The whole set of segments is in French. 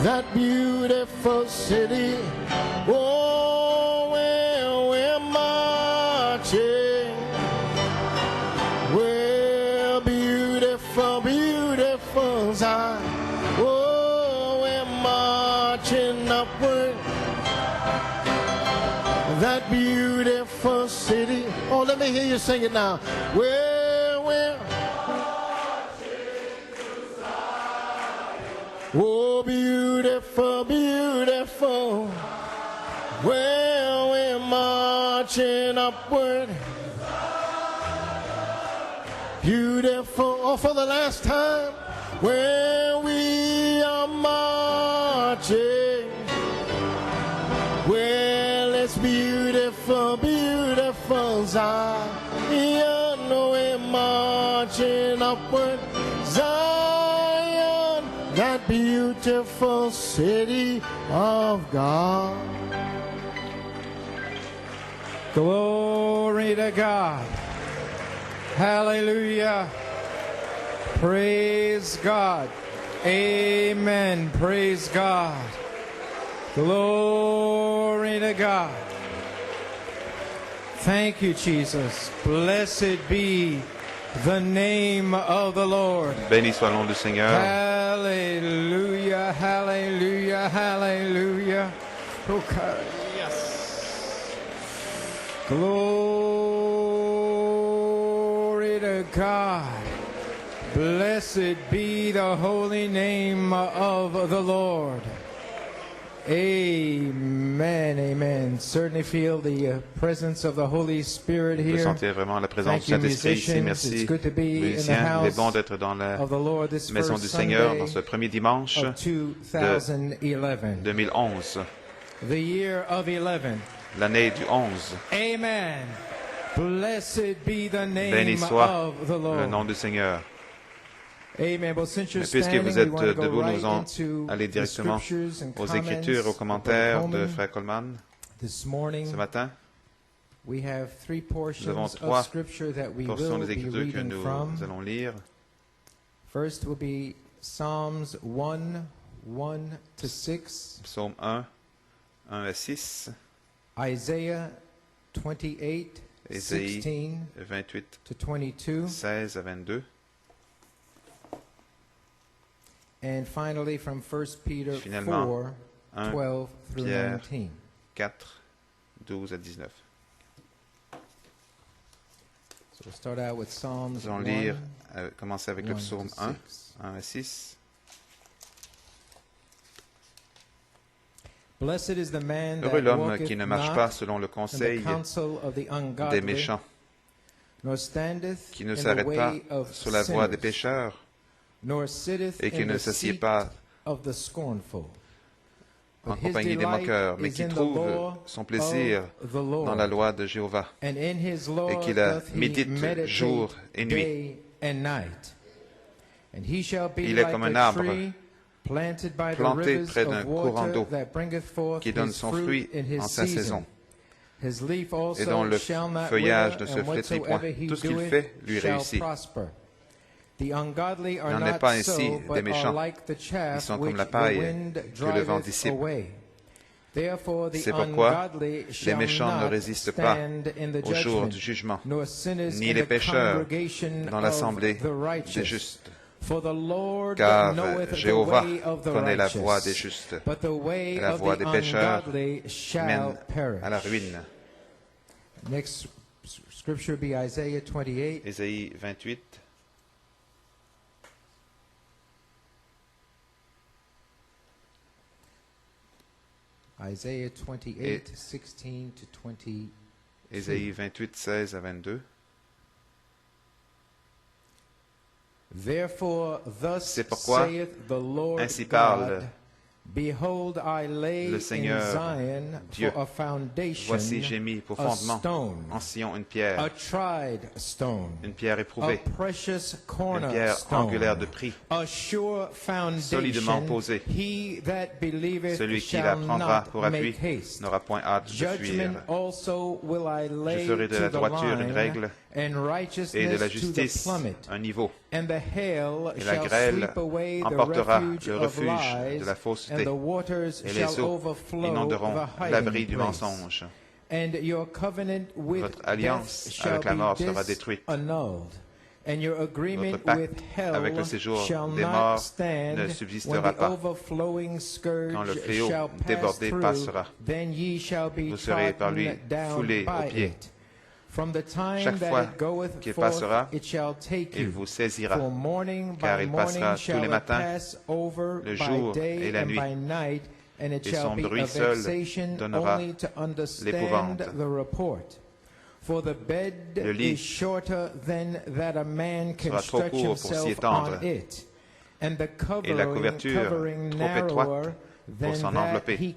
that beautiful city. Oh, where we're marching. Well, beautiful, beautiful Zion. Oh, we're marching upward. That beautiful city. Oh, let me hear you sing it now. Well, we're oh, beautiful, beautiful. Well, we're marching upward. Beautiful. Oh, for the last time. Well, we are marching. Well, it's beautiful, beautiful Zion. We're marching upward. Zion, that beautiful city of God. Glory to God. Hallelujah. Praise God. Amen. Praise God. Glory to God. Thank you, Jesus. Blessed be the name of the Lord. Béni soit le nom du Seigneur. Hallelujah, hallelujah, hallelujah. Oh God, yes. Glory to God. Blessed be the holy name of the Lord. Amen, amen. Certainly feel the presence of the Holy Spirit Vous here. sentez vraiment la présence du Saint-Esprit ici. Merci, musiciens. Il est bon d'être dans la maison du Seigneur dans ce premier dimanche de 2011, The year of 11. l'année du 11. Amen. Blessed be the Béni name soit of the Lord. le nom du Seigneur. Amen. Well, since you're Mais puisque standing, vous we êtes want to go debout, right nous allons into aller the directement scriptures and aux comments Écritures et aux of commentaires de Coleman. Frère Coleman. This morning, Ce matin, we have three nous avons portions trois of scripture that we portions will des be Écritures que reading nous from. allons lire. First will be Psalms 1, 1 to 6, Psaume 1, 1 à 6, Isaiah 28, Ésaïe 16 28, to 22, 16 à 22. and finally from 1 Peter Finalement, 4, 1 12 through Pierre 19. 4, 12 à 19. So we'll start out with Psalms Nous allons 1, lire, commencer avec le 1 psaume to 1, 6. 1 à 6. Blessed is the man Heureux that l'homme walketh qui ne marche not pas selon le in the conseil counsel of the des ungodly, méchants, nor standeth qui ne in the s'arrête pas way of sur la voie des sinners, pécheurs nor sitteth et qui in ne the s'assied seat pas of the scornful. en But his compagnie des delight moqueurs, mais is qui in the trouve law son plaisir of the Lord, dans la loi de Jéhovah and in his law et qui la doth he médite meditate jour et nuit. day and night. And he shall be Il est like comme un a arbre tree planted by the planté rivers près d'un of courant water d'eau that bringeth forth qui donne his son fruit fruit in his en sa season. saison His leaf et dont also le shall not feuillage wither, ne se and flétrit point. whatsoever he Tout ce qu'il doeth fait lui shall réussit. prosper. The ungodly are Il n'en est not pas so, ainsi but des are méchants. like the Ils chaff sont which comme la the paille wind que le vent driveth dissipe. away. Therefore the C'est pourquoi ungodly les shall méchants ne not résistent pas stand in the au jour judgment, du jugement, nor sinners ni in les the pécheurs congregation dans of l'assemblée the righteous. des justes. For the Lord Car knoweth the Jéhovah way of the connaît la righteous, voie des justes, but the way et la of voie the des pécheurs ungodly shall mène perish. à la ruine. Next scripture be Isaiah 28. Ésaïe 28, Isaiah 28, 16 to 20. Ésaïe 28, 16 à 22. Therefore, thus C'est pourquoi, saith the Lord ainsi parle God, Behold, I lay le in Seigneur Zion Dieu. for a foundation, Voici, j'ai mis pour a fondement stone, en Sion a une pierre éprouvée, a precious une pierre angulaire de cornerstone, prix, a sure solidement foundation. posée. He that believeth Celui qui la shall prendra not pour appui make haste. n'aura point hâte de fuir. Judgment also will I Je lay ferai de la to the droiture une line, règle et de la justice un niveau. Et la grêle emportera le refuge de la fausseté, et les eaux inonderont l'abri du mensonge. Votre alliance avec la mort sera détruite. Votre pacte avec le séjour des morts ne subsistera pas. Quand le fléau débordé passera, vous serez par lui foulés aux pieds. Chaque fois qu'il passera, il vous saisira, car il passera tous les matins, le jour et la nuit, et son bruit seul donnera l'épouvante. Le lit sera trop court pour s'y étendre, et la couverture trop étroite pour s'en envelopper.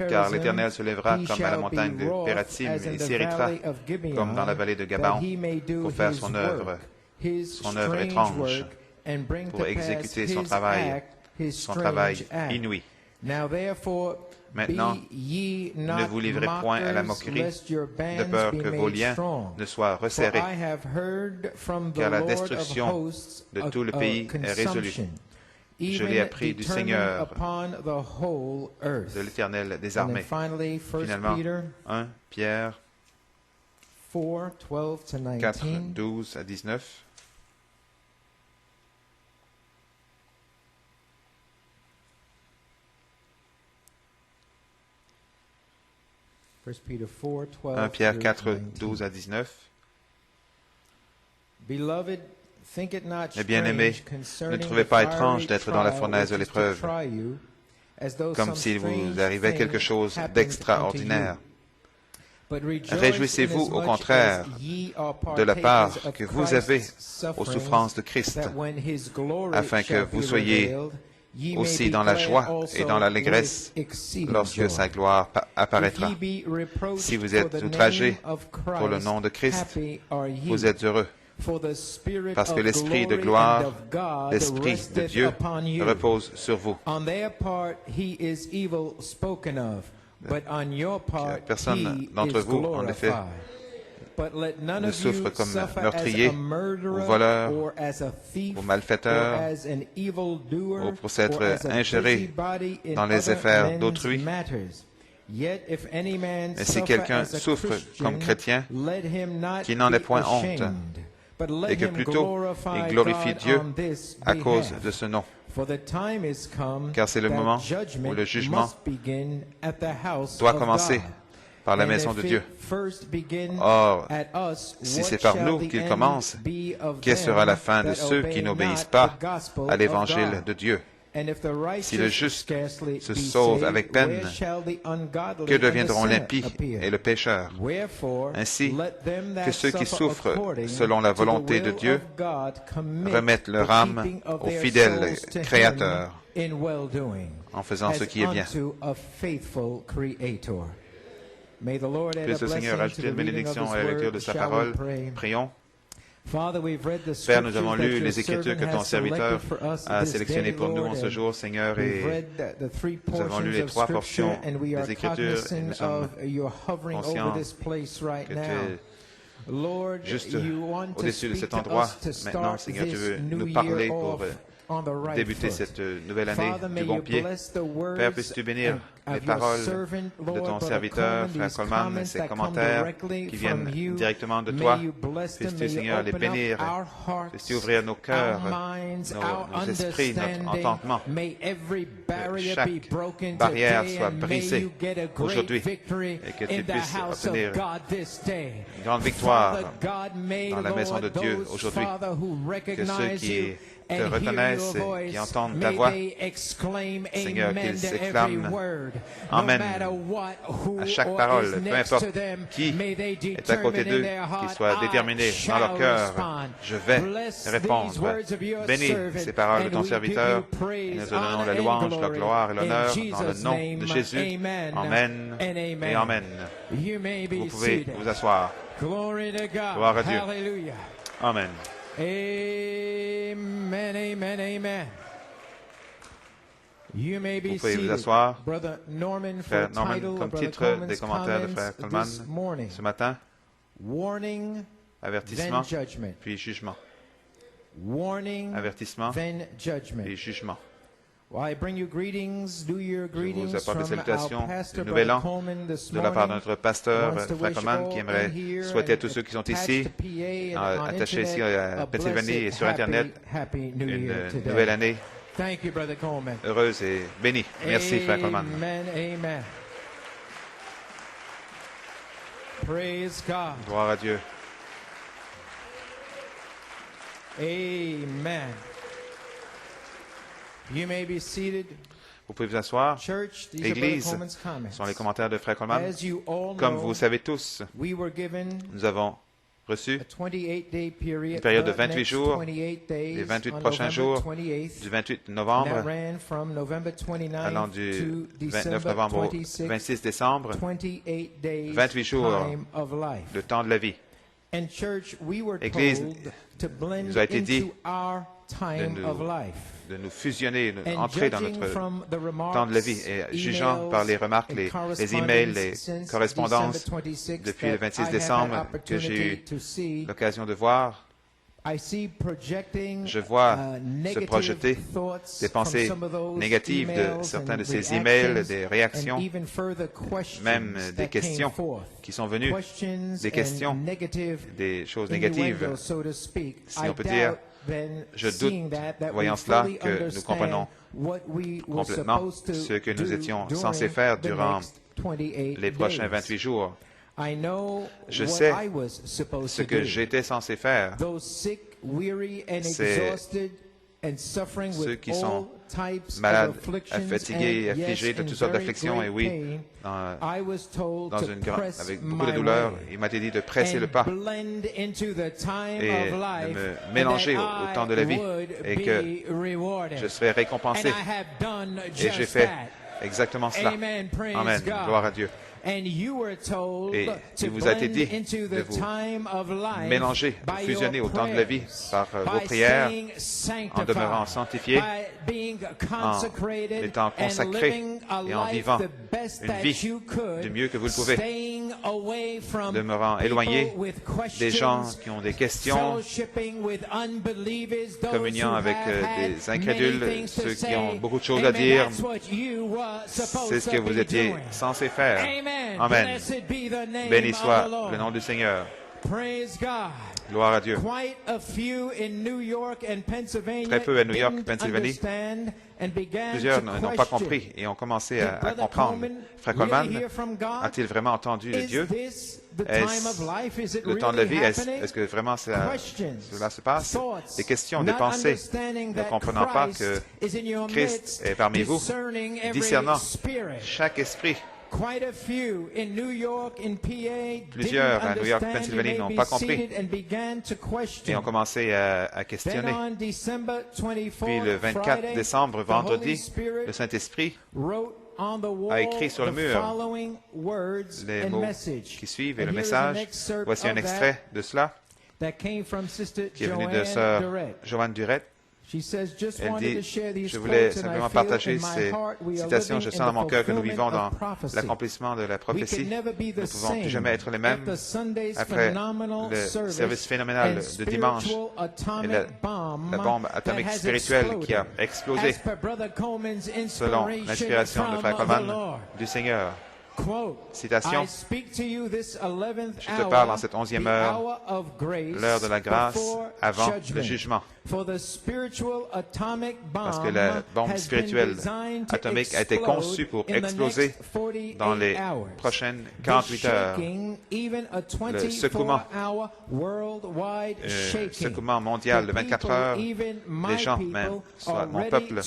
Car l'Éternel se lèvera comme à la montagne de Pératim et s'irritera comme dans la vallée de Gabaon pour faire son œuvre étrange, pour exécuter son travail inouï. Maintenant, ne vous livrez point à la moquerie, de peur que vos liens ne soient resserrés, car la destruction de tout le pays est résolue. Je l'ai appris du Seigneur, de l'Éternel des armées. Finalement, 1 Pierre 4, 12 à 19. Un Pierre 4, 12 à 19. Mes bien-aimés, ne trouvez pas étrange d'être dans la fournaise de l'épreuve, comme s'il vous arrivait quelque chose d'extraordinaire. Réjouissez-vous au contraire de la part que vous avez aux souffrances de Christ, afin que vous soyez aussi dans la joie et dans l'allégresse lorsque sa gloire apparaîtra. Si vous êtes outragés pour le nom de Christ, vous êtes heureux, parce que l'Esprit de gloire, l'Esprit de Dieu repose sur vous. Personne d'entre vous, en effet, ne souffre comme meurtrier, ou voleur, ou malfaiteur, ou pour s'être ingéré dans les affaires d'autrui. Mais si quelqu'un souffre comme chrétien, qu'il n'en ait point honte, et que plutôt il glorifie Dieu à cause de ce nom. Car c'est le moment où le jugement doit commencer par la maison de Dieu. Or, si c'est par nous qu'il commence, quelle sera la fin de ceux qui n'obéissent pas à l'évangile de Dieu? Si le juste se sauve avec peine, que deviendront l'impie et le pécheur? Ainsi, que ceux qui souffrent selon la volonté de Dieu remettent leur âme au fidèle Créateur en faisant ce qui est bien. Puisse le Seigneur ajouter une bénédiction à la lecture de sa parole. Prions. Père, nous avons lu les Écritures que ton serviteur a sélectionnées pour nous en ce jour, Seigneur, et nous avons lu les 3 portions des Écritures et nous sommes conscients que tu es juste au-dessus de cet endroit. Maintenant, Seigneur, tu veux nous parler pour débuter cette nouvelle année du bon pied. Père, puisses-tu bénir les paroles de ton serviteur, Frère Coleman, et ses commentaires qui viennent directement de toi. Puisses-tu, Seigneur, les bénir. Puisses-tu ouvrir nos cœurs, nos esprits, notre entendement. Que chaque barrière soit brisée aujourd'hui et que tu puisses obtenir une grande victoire dans la maison de Dieu aujourd'hui. Que ceux qui te reconnaissent et qui entendent ta voix, Seigneur, qu'ils s'exclament Amen à chaque parole, peu importe qui est à côté d'eux, qu'ils soient déterminés dans leur cœur. Je vais répondre. Bénis ces paroles de ton serviteur et nous te donnons la louange, la gloire et l'honneur dans le nom de Jésus. Amen et Amen. Vous pouvez vous asseoir. Gloire à Dieu. Amen. Amen, amen, amen. Vous pouvez vous asseoir. Frère Norman, comme titre des commentaires de Frère Coleman ce matin, avertissement, puis jugement. Avertissement, puis jugement. Je vous apporte des salutations du Nouvel An de la part de notre pasteur, Frère Coleman, qui aimerait souhaiter à tous ceux qui sont ici, attachés ici à Pennsylvanie et sur Internet, une nouvelle année heureuse et bénie. Merci, Frère Coleman. Amen. Praise God. Gloire à Dieu. Amen. You may be seated. Vous pouvez vous asseoir. Église, ce sont les commentaires de Frère Coleman. Comme vous le savez tous, nous avons reçu une période de 28 jours, les 28 prochains jours, du 28 novembre, allant du 29 novembre au 26 décembre, 28 jours, le temps de la vie. Église, il nous a été dit de nous fusionner, d'entrer dans notre temps de la vie. Et jugeant par les remarques, les emails, les correspondances depuis le 26 décembre que j'ai eu l'occasion de voir, je vois se projeter des pensées négatives de certains de ces emails, des réactions, même des questions qui sont venues, des questions, des choses négatives, si on peut dire. Je doute, voyant cela, que nous comprenons complètement ce que nous étions censés faire durant les prochains 28 jours. Je sais ce que j'étais censé faire. C'est ceux qui sont malades, fatigués, affligés de toutes sortes d'afflictions, et oui, avec beaucoup de douleur, il m'a été dit de presser le pas et de me mélanger au temps de la vie et que je serai récompensé. Et j'ai fait exactement cela. Amen. Gloire à Dieu. Et il vous a été dit de vous mélanger, de fusionner au temps de la vie par vos prières, en demeurant sanctifiés, en étant consacrés et en vivant une vie du mieux que vous le pouvez, demeurant éloignés des gens qui ont des questions, communiant avec des incrédules, ceux qui ont beaucoup de choses à dire. C'est ce que vous étiez censés faire. Amen. Béni soit le nom du Seigneur. Gloire à Dieu. Très peu à New York, Pennsylvanie. Plusieurs n'ont pas compris et ont commencé à comprendre. Frère Coleman a-t-il vraiment entendu de Dieu? Est-ce le temps de la vie? Est-ce que vraiment cela se passe? Des questions, des pensées, ne comprenant pas que Christ est parmi vous, discernant chaque esprit. Plusieurs à New York, Pennsylvanie n'ont pas compris et ont commencé à questionner. Puis le 24 décembre, vendredi, le Saint-Esprit a écrit sur le mur les mots qui suivent et le message. Voici un extrait de cela qui est venu de sœur Joanne Durette. Elle dit, je voulais simplement partager ces citations. Je sens dans mon cœur que nous vivons dans l'accomplissement de la prophétie. Nous ne pouvons plus jamais être les mêmes après le service phénoménal de dimanche et la bombe atomique spirituelle qui a explosé selon l'inspiration de Frère Coleman du Seigneur. Citation, je te parle en cette 11e heure, l'heure de la grâce avant le jugement. Parce que la bombe spirituelle atomique a été conçue pour exploser dans les prochaines 48 heures. Le secouement mondial de 24 heures, les gens, même, soit mon peuple,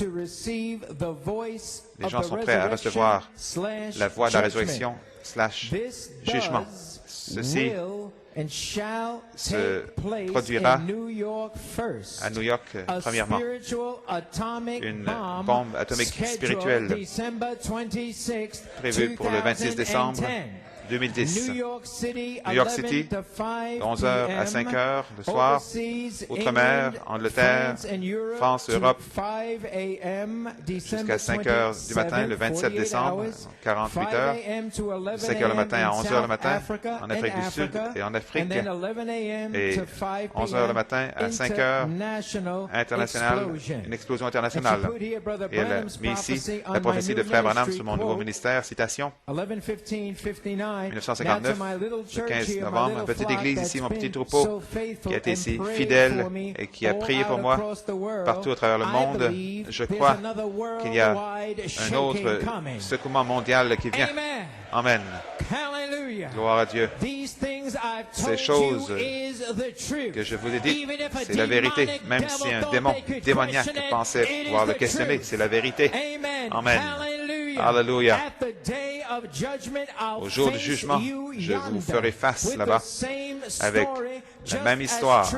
les gens sont prêts à recevoir la voix de la résurrection / jugement. Ceci se produira à New York, premièrement. Une bombe atomique spirituelle prévue pour le 26 décembre 2010. New York City, 11h à 5h le soir. Outre-mer, Angleterre, France, Europe, jusqu'à 5h du matin, le 27 décembre, 48 heures. 5h le matin à 11h le matin, en Afrique du Sud et en Afrique. Et 11h le matin à 5h, international, une explosion internationale. Et elle a mis ici la prophétie de Frère Branham sur mon nouveau ministère, citation. 1959, le 15 novembre, une petite église ici, mon petit troupeau, qui a été si fidèle et qui a prié pour moi partout à travers le monde. Je crois qu'il y a un autre secouement mondial qui vient. Amen. Gloire à Dieu. Ces choses que je vous ai dites, c'est la vérité. Même si un démon démoniaque pensait pouvoir le questionner, c'est la vérité. Amen. Alléluia. Au jour du jugement, je vous ferai face là-bas avec la même histoire,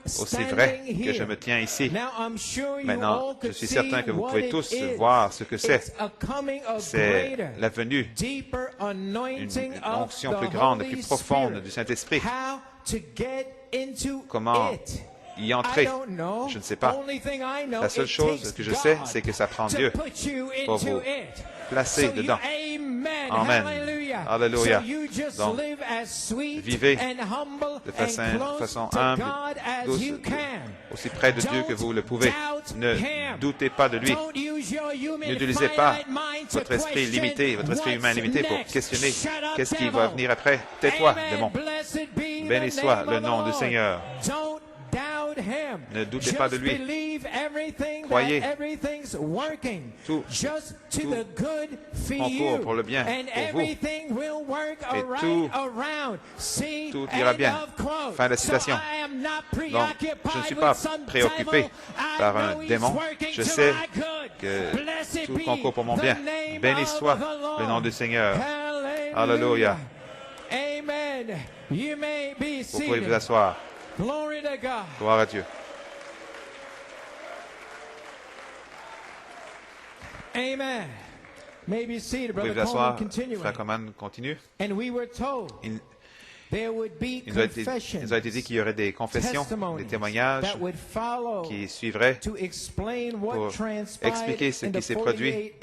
aussi vrai que je me tiens ici. Maintenant, je suis certain que vous pouvez tous voir ce que c'est. C'est la venue d'une onction plus grande, plus profonde du Saint-Esprit. Comment y entrer? Je ne sais pas. La seule chose que je sais, c'est que ça prend Dieu pour vous placer dedans. Amen. Alléluia. Donc, vivez de façon humble, douce, aussi près de Dieu que vous le pouvez. Ne doutez pas de lui. N'utilisez pas votre esprit limité, votre esprit humain limité pour questionner qu'est-ce qui va venir après. Tais-toi, démon. Béni soit le nom du Seigneur. Ne doutez pas de lui. Croyez. Tout concourt pour le bien pour vous. Et tout ira bien. Fin de la citation. Donc, je ne suis pas préoccupé par un démon. Je sais que tout concourt pour mon bien. Béni soit le nom du Seigneur. Alléluia. Vous pouvez vous asseoir. Gloire à Dieu. Amen. Maybe seated, Vous pouvez vous asseoir. Frère Coman continue. Il nous a été dit qu'il y aurait des confessions, des témoignages qui suivraient pour expliquer ce qui s'est produit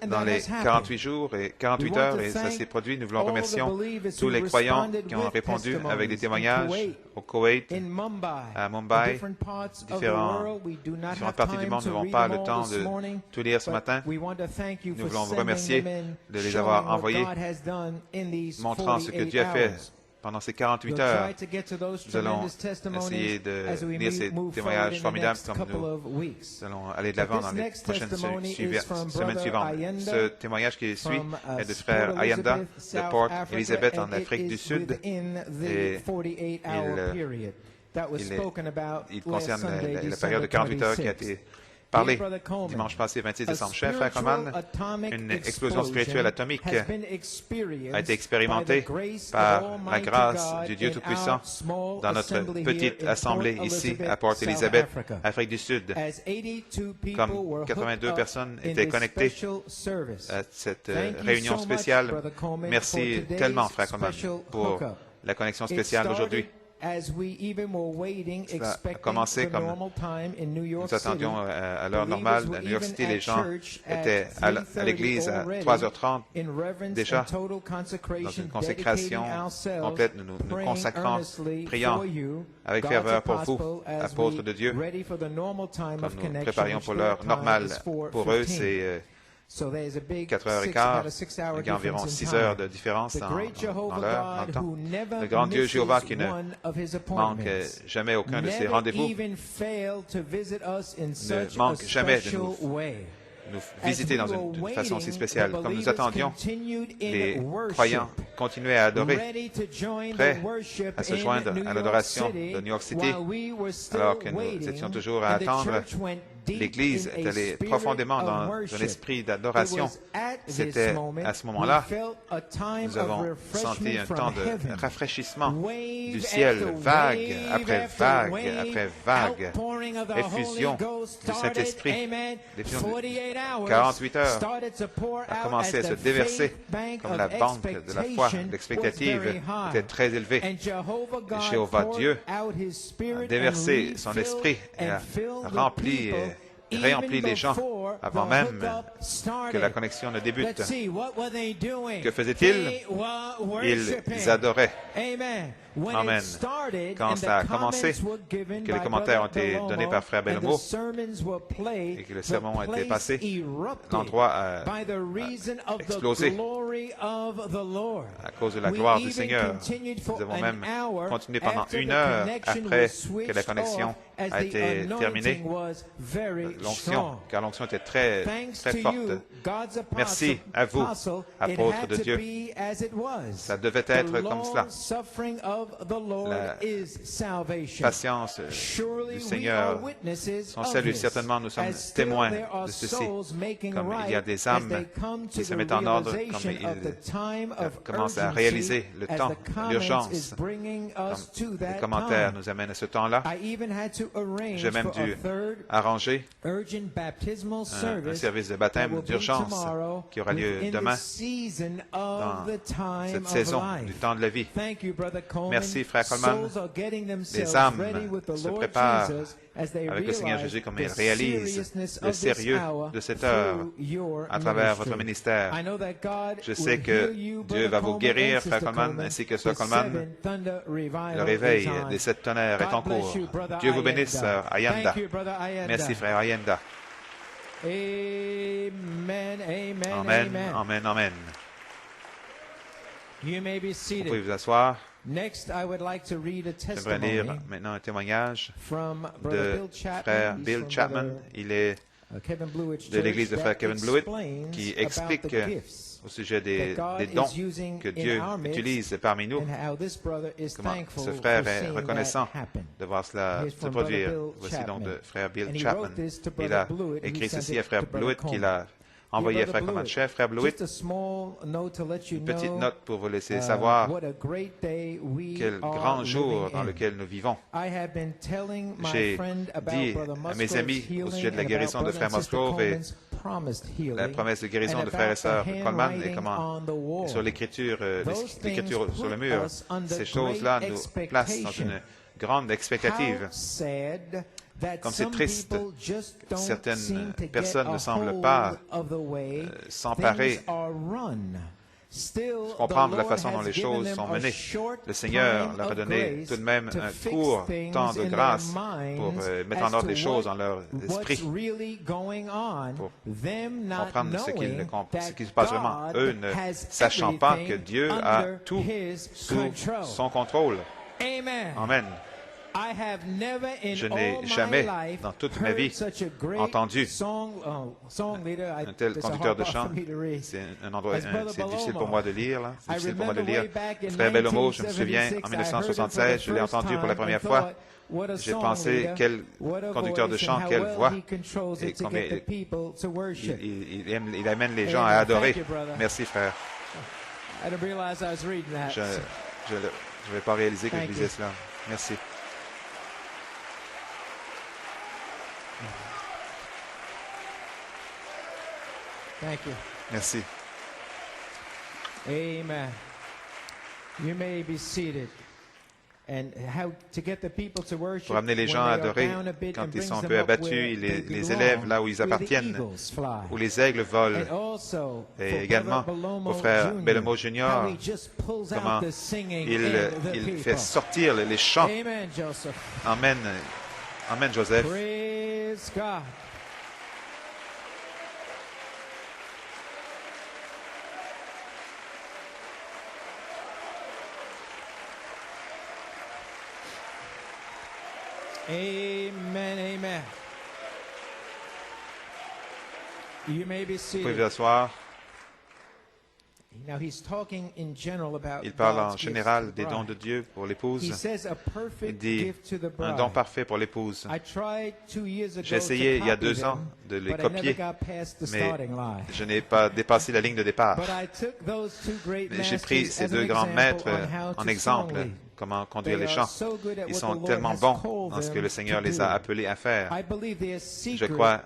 dans les 48 jours et 48 heures, et ça s'est produit. Nous voulons remercier tous les croyants qui ont répondu avec des témoignages au Koweït, à Mumbai, différentes parties du monde. Nous n'avons pas le temps de tout lire ce matin. Nous voulons vous remercier de les avoir envoyés, montrant ce que Dieu a fait pendant ces 48 heures. Nous allons essayer de lire ces témoignages formidables comme nous allons aller de l'avant dans les prochaines semaines suivantes. Ce témoignage qui suit est de frère Ayanda de Port Elizabeth en Afrique du Sud, et il concerne la période de 48 heures qui a été parlé dimanche passé, 26 décembre. Cher frère Coman, une explosion spirituelle atomique a été expérimentée par la grâce du Dieu Tout-Puissant dans notre petite assemblée ici à Port Elizabeth, Afrique du Sud. Comme 82 personnes étaient connectées à cette réunion spéciale. Merci tellement, frère Coman, pour la connexion spéciale d'aujourd'hui. Cela a commencé comme nous attendions à l'heure normale. À New York City, les gens étaient à l'église à 3h30 déjà, dans une consécration complète. Nous nous consacrons, priant avec ferveur pour vous, apôtres de Dieu, comme nous préparions pour l'heure normale. Pour eux, c'est 4h15, il y a environ 6 heures de différence dans l'heure, dans le temps. Le grand Dieu Jéhovah qui ne manque jamais aucun de ses rendez-vous, ne manque jamais de nous visiter d'une façon si spéciale. Comme nous attendions, les croyants continuaient à adorer, prêts à se joindre à l'adoration de New York City, alors que nous étions toujours à attendre. l'Église est allée profondément dans un esprit d'adoration. C'était à ce moment-là, nous avons senti un temps de rafraîchissement du ciel, vague après vague après vague, effusion du Saint-Esprit. L'effusion de 48 heures a commencé à se déverser comme la banque de la foi. L'expectative était très élevée. Jéhovah Dieu a déversé son esprit et a réempli les gens avant même que la connexion ne débute. Que faisaient-ils? Ils adoraient. Amen. Quand ça a commencé, que les commentaires ont été donnés par Frère Bellomo et que le sermon a été passé, l'endroit a explosé à cause de la gloire du Seigneur. Nous avons même continué pendant 1 heure après que la connexion a été terminée. L'onction, car l'onction était très, très forte. Merci à vous, apôtres de Dieu. Ça devait être comme cela. La patience du Seigneur, son salut, certainement nous sommes témoins de ceci. Comme il y a des âmes qui se mettent en ordre, comme ils commencent à réaliser le temps, l'urgence, comme les commentaires nous amènent à ce temps-là. J'ai même dû arranger un service de baptême d'urgence qui aura lieu demain dans cette saison du temps de la vie. Merci, Frère Coleman. Les âmes se préparent avec le Seigneur Jésus comme ils réalisent le sérieux de cette heure à travers votre ministère. Je sais que Dieu va vous guérir, Frère Coleman, ainsi que Sœur Coleman. Le réveil des 7 tonnerres est en cours. Dieu vous bénisse, Sœur Ayanda. Merci, Frère Ayanda. Amen, amen, amen. Vous pouvez vous asseoir. J'aimerais lire maintenant un témoignage de Frère Bill Chapman. Il est de l'église de Frère Kevin Blewett qui explique au sujet des dons que Dieu utilise parmi nous. Comment ce frère est reconnaissant de voir cela se produire. Voici donc de Frère Bill Chapman. Il a écrit ceci à Frère Blewett qu'il a envoyé à Frère Coleman. Cher Frère Blewett, une petite note pour vous laisser savoir quel grand jour dans lequel nous vivons. J'ai dit à mes amis au sujet de la guérison de Frère Musgrove et la promesse de guérison de Frère et Sœur Coleman et comment sur l'écriture sur le mur, ces choses-là nous placent dans une grande expectative. Comme c'est triste, certaines personnes ne semblent pas s'emparer, comprendre la façon dont les choses sont menées. Le Seigneur leur a donné tout de même un court temps de grâce pour mettre en ordre les choses dans leur esprit, pour comprendre ce qui se passe vraiment, eux ne sachant pas que Dieu a tout sous son contrôle. Amen. Je n'ai jamais, dans toute ma vie, entendu un tel conducteur de chant. C'est difficile pour moi de lire. Là. C'est difficile pour moi de lire. Frère Bellomo, je me souviens, en 1976, je l'ai entendu pour la première fois. J'ai pensé, quel conducteur de chant, quelle voix, et combien il amène les gens à adorer. Merci, frère. Je n'avais pas réalisé que je lisais cela. Merci. Merci. Amen. You may be seated. Pour amener les gens à adorer, quand ils sont un peu abattus, il les élève là où ils appartiennent, où les aigles volent. Et également, au frère Bellomo Junior, comment il fait sortir les chants. Amen. Amen, Joseph. Amen, amen. You may be seated. Vous pouvez vous asseoir. Il parle en général des dons de Dieu pour l'épouse. Il dit un don parfait pour l'épouse. J'ai essayé il y a 2 ans de les copier, mais je n'ai pas dépassé la ligne de départ. Mais j'ai pris ces 2 grands maîtres en exemple, comment conduire les chants. Ils sont tellement bons dans ce que le Seigneur les a appelés à faire. Je crois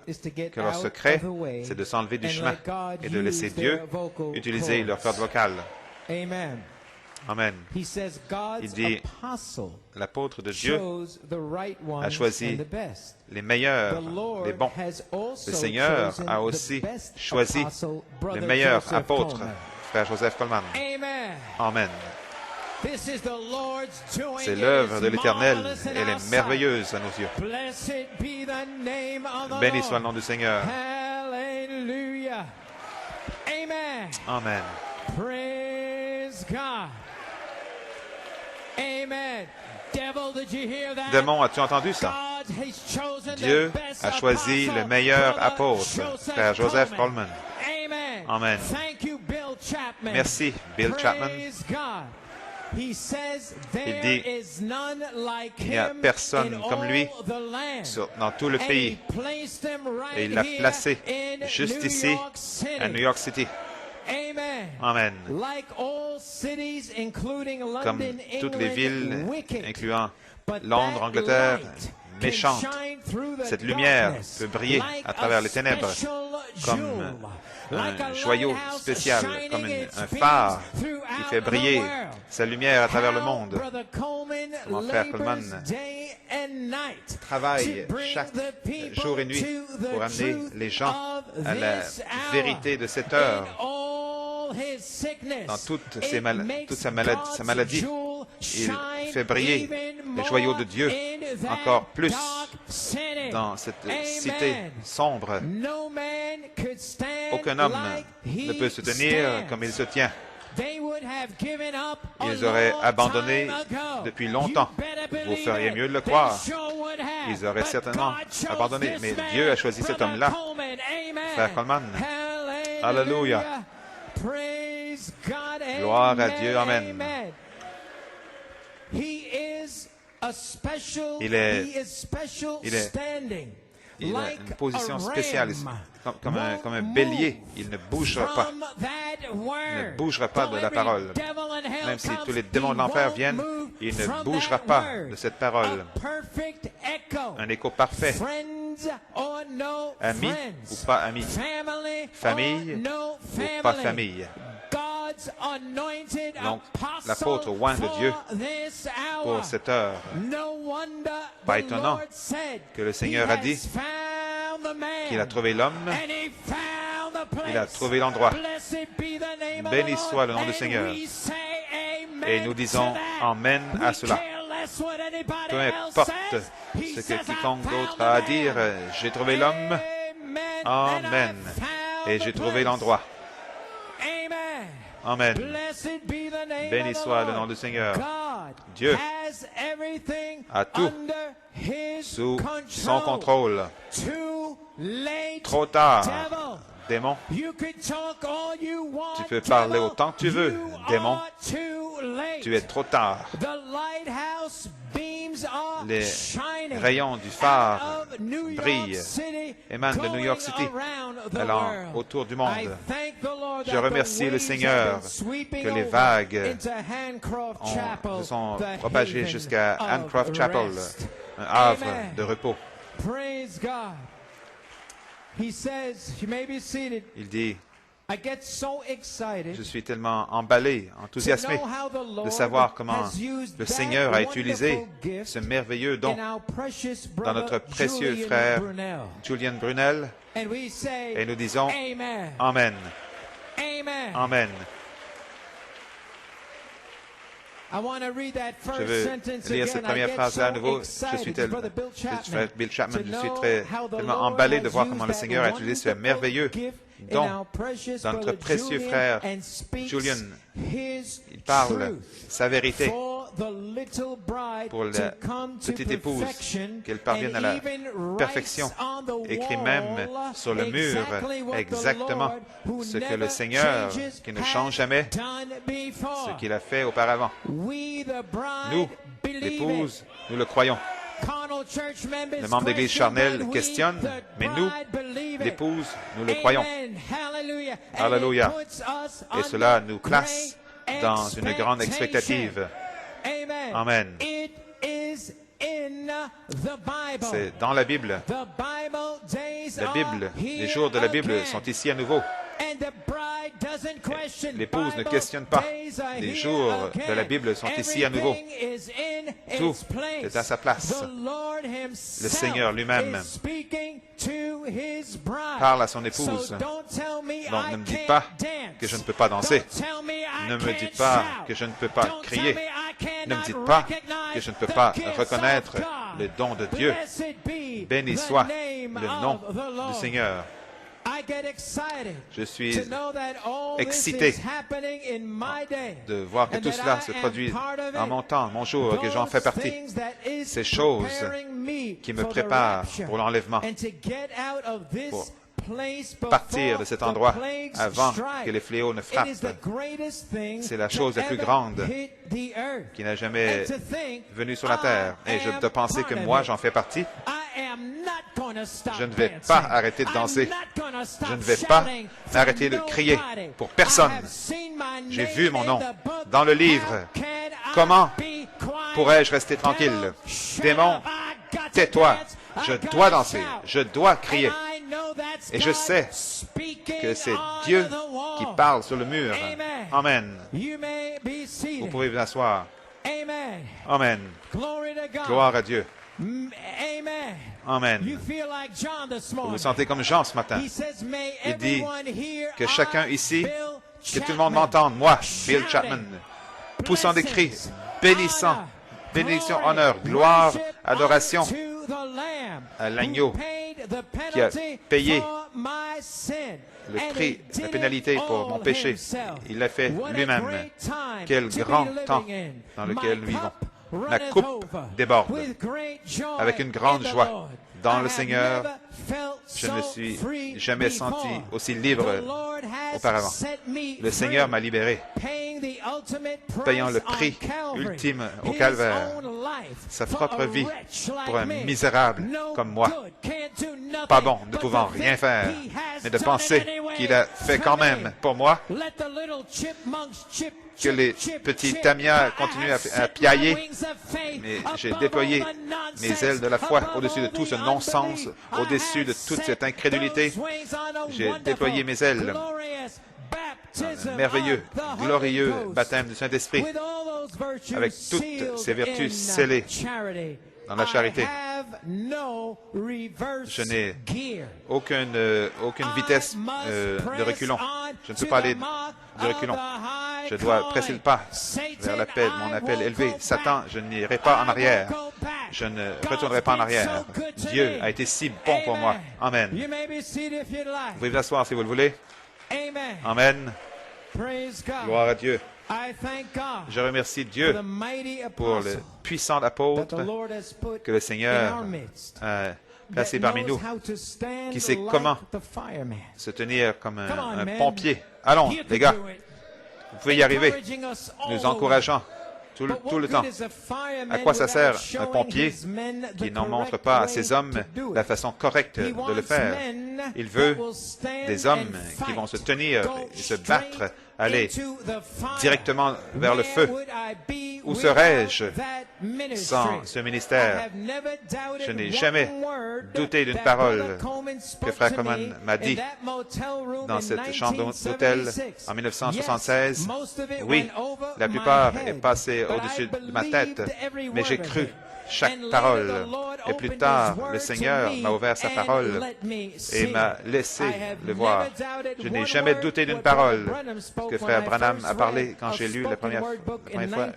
que leur secret, c'est de s'enlever du chemin et de laisser Dieu utiliser leur corde vocale. Amen. Il dit, l'apôtre de Dieu a choisi les meilleurs, les bons. Le Seigneur a aussi choisi les meilleurs apôtres, frère Joseph Coleman. Amen. C'est l'œuvre de l'Éternel, elle est merveilleuse à nos yeux. Béni soit le nom du Seigneur. Amen. Praise God. Amen. Démon, as-tu entendu ça? Dieu a choisi le meilleur apôtre, frère Joseph Coleman. Amen. Merci, Bill Chapman. Il dit, il n'y a personne comme lui dans tout le pays. Et il l'a placé juste ici, à New York City. Amen. Comme toutes les villes, incluant Londres, Angleterre, méchante, cette lumière peut briller à travers les ténèbres comme un joyau spécial, comme un phare qui fait briller sa lumière à travers le monde. Mon frère Coleman travaille chaque jour et nuit pour amener les gens à la vérité de cette heure. Dans toute sa maladie, il fait briller les joyaux de Dieu encore plus dans cette cité sombre. Aucun homme ne peut se tenir comme il se tient. Ils auraient abandonné depuis longtemps. Vous feriez mieux de le croire. Ils auraient certainement abandonné. Mais Dieu a choisi cet homme-là, frère Coleman. Alléluia. Gloire à Dieu. Amen. Il a une position spéciale, comme un bélier. Il ne bougera pas. Il ne bougera pas de la parole. Même si tous les démons de l'enfer viennent, il ne bougera pas de cette parole. Un écho parfait. Ami ou pas ami. Famille ou pas famille. Donc, l'apôtre oint de Dieu pour cette heure. Pas étonnant que le Seigneur a dit qu'il a trouvé l'homme, il a trouvé l'endroit. Béni soit le nom du Seigneur. Et nous disons Amen à cela. Peu importe ce que quiconque d'autre a à dire, j'ai trouvé l'homme. Amen. Et j'ai trouvé l'endroit. Amen. Béni soit le nom du Seigneur. Dieu a tout sous son contrôle. Trop tard, démon. Tu peux parler autant que tu veux, démon. Tu es trop tard. Les rayons du phare brillent, émanent de New York City, allant autour du monde. Je remercie le Seigneur que les vagues se sont propagées jusqu'à Ancroft Chapel, un havre de repos. Il dit, je suis tellement emballé, enthousiasmé de savoir comment le Seigneur a utilisé ce merveilleux don dans notre précieux frère Julian Brunel. Et nous disons Amen. Amen. Je veux lire cette première phrase à nouveau. Je suis Bill Chapman, je suis tellement emballé de voir comment le Seigneur a utilisé ce merveilleux don dans notre précieux frère Julian. Il parle sa vérité pour la petite épouse, qu'elle parvienne à la perfection. Écrit même sur le mur exactement ce que le Seigneur, qui ne change jamais, ce qu'il a fait auparavant. Nous, l'épouse, nous le croyons. Les membres d'église charnelle questionnent, mais nous, l'épouse, nous le croyons. Alléluia. Et cela nous place dans une grande expectative. Amen. C'est dans la Bible. La Bible, les jours de la Bible sont ici à nouveau. L'épouse ne questionne pas. Les jours de la Bible sont ici à nouveau. Tout est à sa place. Le Seigneur lui-même parle à son épouse. Donc ne me dites pas que je ne peux pas danser. Ne me dites pas que je ne peux pas crier. Ne me dites pas que je ne peux pas reconnaître le don de Dieu. Béni soit le nom du Seigneur. Je suis excité de voir que tout cela se produit en mon temps, mon jour, que j'en fais partie. Ces choses qui me préparent pour l'enlèvement, pour partir de cet endroit avant que les fléaux ne frappent. C'est la chose la plus grande qui n'a jamais venu sur la terre. Et je dois penser que moi, j'en fais partie. Je ne vais pas arrêter de danser. Je ne vais pas arrêter de crier pour personne. J'ai vu mon nom dans le livre. Comment pourrais-je rester tranquille? Démon, tais-toi. Je dois danser. Je dois crier. Et je sais que c'est Dieu qui parle sur le mur. Amen. Vous pouvez vous asseoir. Amen. Gloire à Dieu. Amen. Vous vous sentez comme Jean ce matin. Il dit que chacun ici, que tout le monde m'entende, moi, Bill Chapman, poussant des cris, bénissant, bénédiction, honneur, gloire, adoration à l'agneau qui a payé le prix, la pénalité pour mon péché. Il l'a fait lui-même. Quel grand temps dans lequel nous vivons. Ma coupe déborde avec une grande joie dans le Seigneur. Je ne me suis jamais senti aussi libre auparavant. Le Seigneur m'a libéré, payant le prix ultime au calvaire, sa propre vie pour un misérable comme moi. Pas bon, ne pouvant rien faire, mais de penser qu'il a fait quand même pour moi. Que les petits tamias continuent à piailler, mais j'ai déployé mes ailes de la foi au-dessus de tout ce non-sens, au-dessus de toute cette incrédulité. J'ai déployé mes ailes. Un merveilleux, glorieux baptême du Saint-Esprit, avec toutes ces vertus scellées dans la charité. Je n'ai aucune vitesse de reculon. Je ne peux pas aller de reculon. Je dois presser le pas vers l'appel, mon appel élevé. Satan, je n'irai pas en arrière. Je ne retournerai pas en arrière. Dieu a été si bon pour moi. Amen. Vous pouvez vous asseoir si vous le voulez. Amen. Gloire à Dieu. Je remercie Dieu pour le puissant apôtre que le Seigneur a placé parmi nous, qui sait comment se tenir comme un pompier. Allons, les gars, vous pouvez y arriver. Nous encourageons tout le temps. À quoi ça sert un pompier qui n'en montre pas à ses hommes la façon correcte de le faire? Il veut des hommes qui vont se tenir et se battre, aller directement vers le feu. Où serais-je sans ce ministère? Je n'ai jamais douté d'une parole que Frère Coleman m'a dit dans cette chambre d'hôtel en 1976. Oui, la plupart est passée au-dessus de ma tête, mais j'ai cru chaque parole. Et plus tard, le Seigneur m'a ouvert sa parole et m'a laissé le voir. Je n'ai jamais douté d'une parole. Ce que Frère Branham a parlé quand j'ai lu la première fois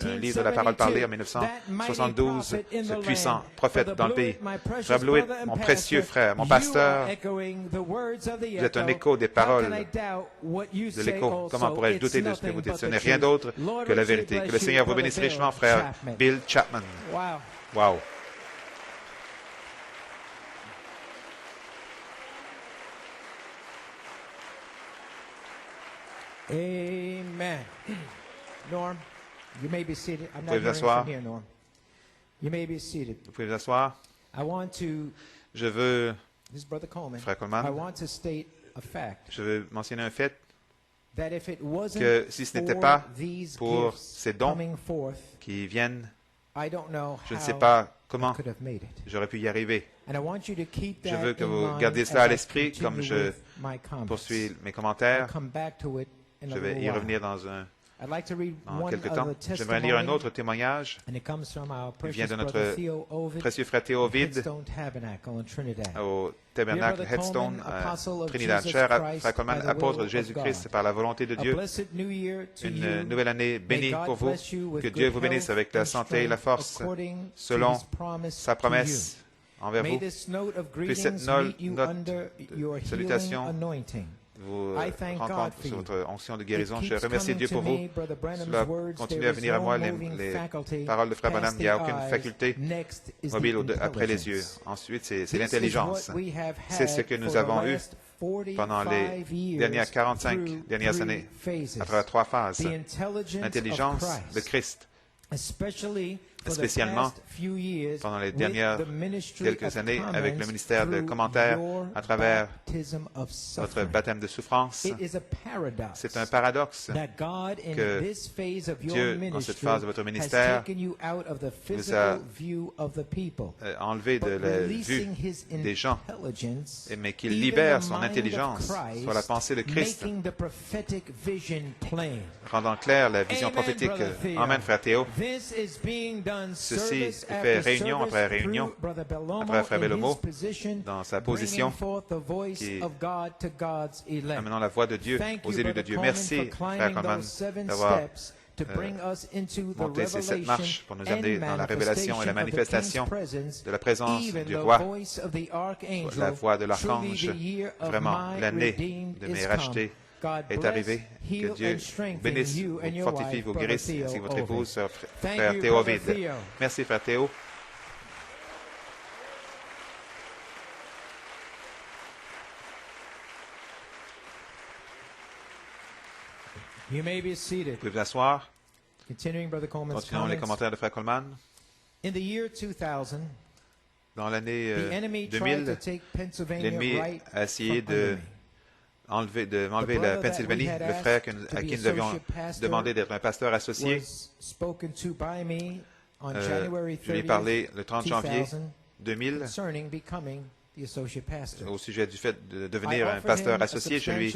un livre de la parole parlée en 1972, ce puissant prophète dans le pays. Frère Blewett, mon précieux frère, mon pasteur, vous êtes un écho des paroles de l'écho. Comment pourrais-je douter de ce que vous dites? Ce n'est rien d'autre que la vérité. Que le Seigneur vous bénisse richement, frère Bill Chapman. Wow. Amen. Norm, you may be seated. I'm not hearing from here, Norm. You may be seated. Vous pouvez vous asseoir. Je veux, Frère Coleman, je veux mentionner un fait, que si ce n'était pas pour ces dons qui viennent, je ne sais pas comment j'aurais pu y arriver. Je veux que vous gardiez cela à l'esprit comme je poursuis mes commentaires. Je vais y revenir dans quelques temps. J'aimerais lire un autre témoignage. Il vient de notre précieux frère Théo Ovid au Tabernacle Headstone à Trinidad. Cher frère Coleman, apôtre de Jésus-Christ, par la volonté de Dieu, une nouvelle année bénie pour vous. Que Dieu vous bénisse avec la santé et la force selon sa promesse envers vous. Puis cette note de salutation vous rend compte sur votre onction de guérison. Je remercie Dieu pour vous. Cela continue à venir à moi, les paroles de Frère Branham. Il n'y a aucune faculté mobile après les yeux. Ensuite, c'est l'intelligence. C'est ce que nous avons eu pendant les dernières 45 dernières années, à travers 3 phases. L'intelligence de Christ, spécialement pendant les dernières quelques années avec le ministère de commentaires à travers votre baptême de souffrance. C'est un paradoxe que Dieu, dans cette phase de votre ministère, vous a enlevé de la vue des gens, mais qu'il libère son intelligence sur la pensée de Christ, rendant claire la vision prophétique. Amen, frère Théo. Ceci est fait réunion après réunion, après Frère Bellomo, dans sa position, qui amenant la voix de Dieu aux élus de Dieu. Merci, Frère Coleman, d'avoir monté ces 7 marches pour nous amener dans la révélation et la manifestation de la présence du Roi, la voix de l'Archange. Vraiment, l'année de mes rachetés est arrivé. Que Dieu vous bénisse, vous fortifie, vous guérisse, ainsi que votre épouse, frère Théo Ovid. Merci, frère Théo. Vous pouvez vous asseoir. Continuons les commentaires de frère Coleman. Dans l'année 2000, l'ennemi a essayé de m'enlever la Pennsylvanie. Le frère à qui nous avions demandé d'être un pasteur associé, je lui ai parlé le 30 janvier 2000 au sujet du fait de devenir un pasteur associé. Je lui ai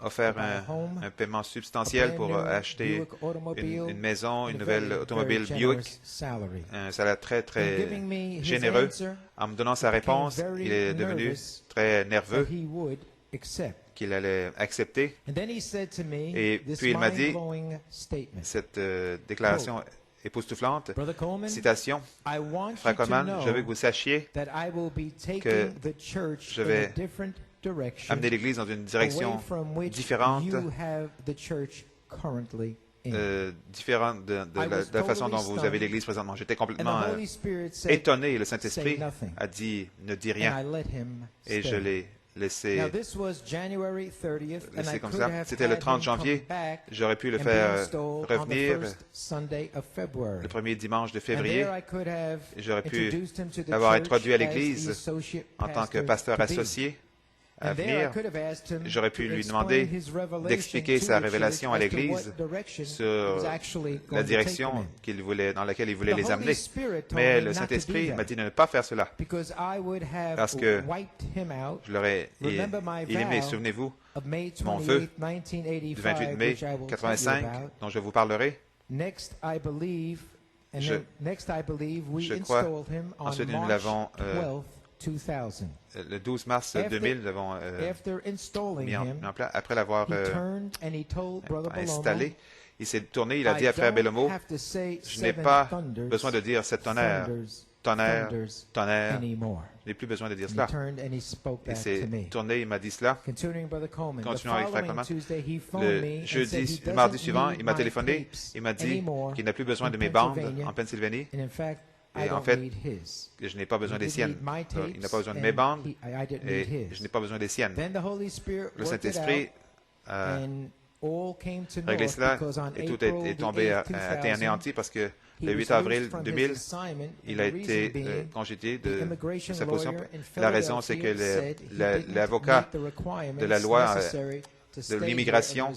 offert un paiement substantiel pour acheter une maison, une nouvelle automobile Buick, un salaire très, très généreux. En me donnant sa réponse, il est devenu très nerveux qu'il allait accepter. Et puis il m'a dit cette déclaration époustouflante, citation, Frère Coleman, je veux que vous sachiez que je vais amener l'Église dans une direction différente, différente de la façon dont vous avez l'Église présentement. J'étais complètement étonné et le Saint-Esprit a dit « Ne dis rien » et je l'ai laissé comme ça. C'était le 30 janvier. J'aurais pu le faire revenir le premier dimanche de février. J'aurais pu l'avoir introduit à l'Église en tant que pasteur associé à venir. J'aurais pu lui demander d'expliquer sa révélation à l'Église sur la direction dans laquelle il voulait les amener. Mais le Saint-Esprit m'a dit de ne pas faire cela, parce que je l'aurais éliminé. Souvenez-vous, mon vœu du 28 mai 1985, dont je vous parlerai. je crois. Ensuite, nous l'avons le 12 mars 2000, nous l'avons mis en place. Après l'avoir installé, il s'est tourné, il a dit à Frère Bellomo, je n'ai pas besoin de dire sept tonnerres, tonnerre, tonnerre. Je n'ai plus besoin de dire cela. Il s'est tourné, il m'a dit cela. Continuons avec Frère Coleman. Le mardi suivant, il m'a téléphoné, il m'a dit qu'il n'a plus besoin de mes bandes en Pennsylvanie. Et en fait, je n'ai pas besoin des siennes. Il n'a pas besoin de mes bandes et je n'ai pas besoin des siennes. Le Saint-Esprit a réglé cela et tout est tombé, a été anéanti parce que le 8 avril 2000, il a été congédié de sa position. La raison, c'est que l'avocat de la loi de l'immigration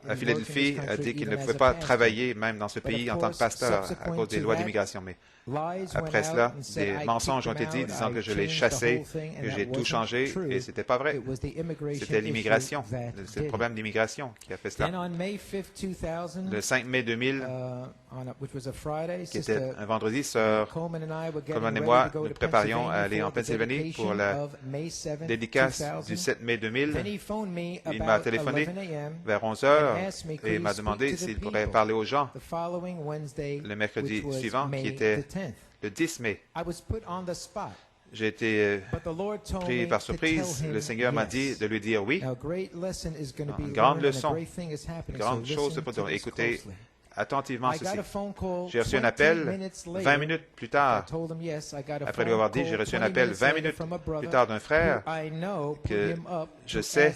à Philadelphie a dit qu'il ne pouvait pas travailler même dans ce pays en tant que pasteur à cause des lois d'immigration. Mais après cela, des mensonges ont été dits disant que je l'ai chassé, que j'ai tout changé, et ce n'était pas vrai. C'était l'immigration, c'est le problème d'immigration qui a fait cela. Le 5 mai 2000, qui était un vendredi, Sœur Coleman et moi nous préparions à aller en Pennsylvanie pour la dédicace du 7 mai 2000. Il m'a téléphoné vers 11 heures et m'a demandé s'il pourrait parler aux gens le mercredi suivant, qui était le 10 mai. J'ai été pris par surprise. Le Seigneur m'a dit de lui dire oui. Une grande leçon, une grande chose pour dire. Écoutez attentivement ceci. J'ai reçu un appel 20 minutes plus tard. Après lui avoir dit, j'ai reçu un appel 20 minutes plus tard d'un frère que je sais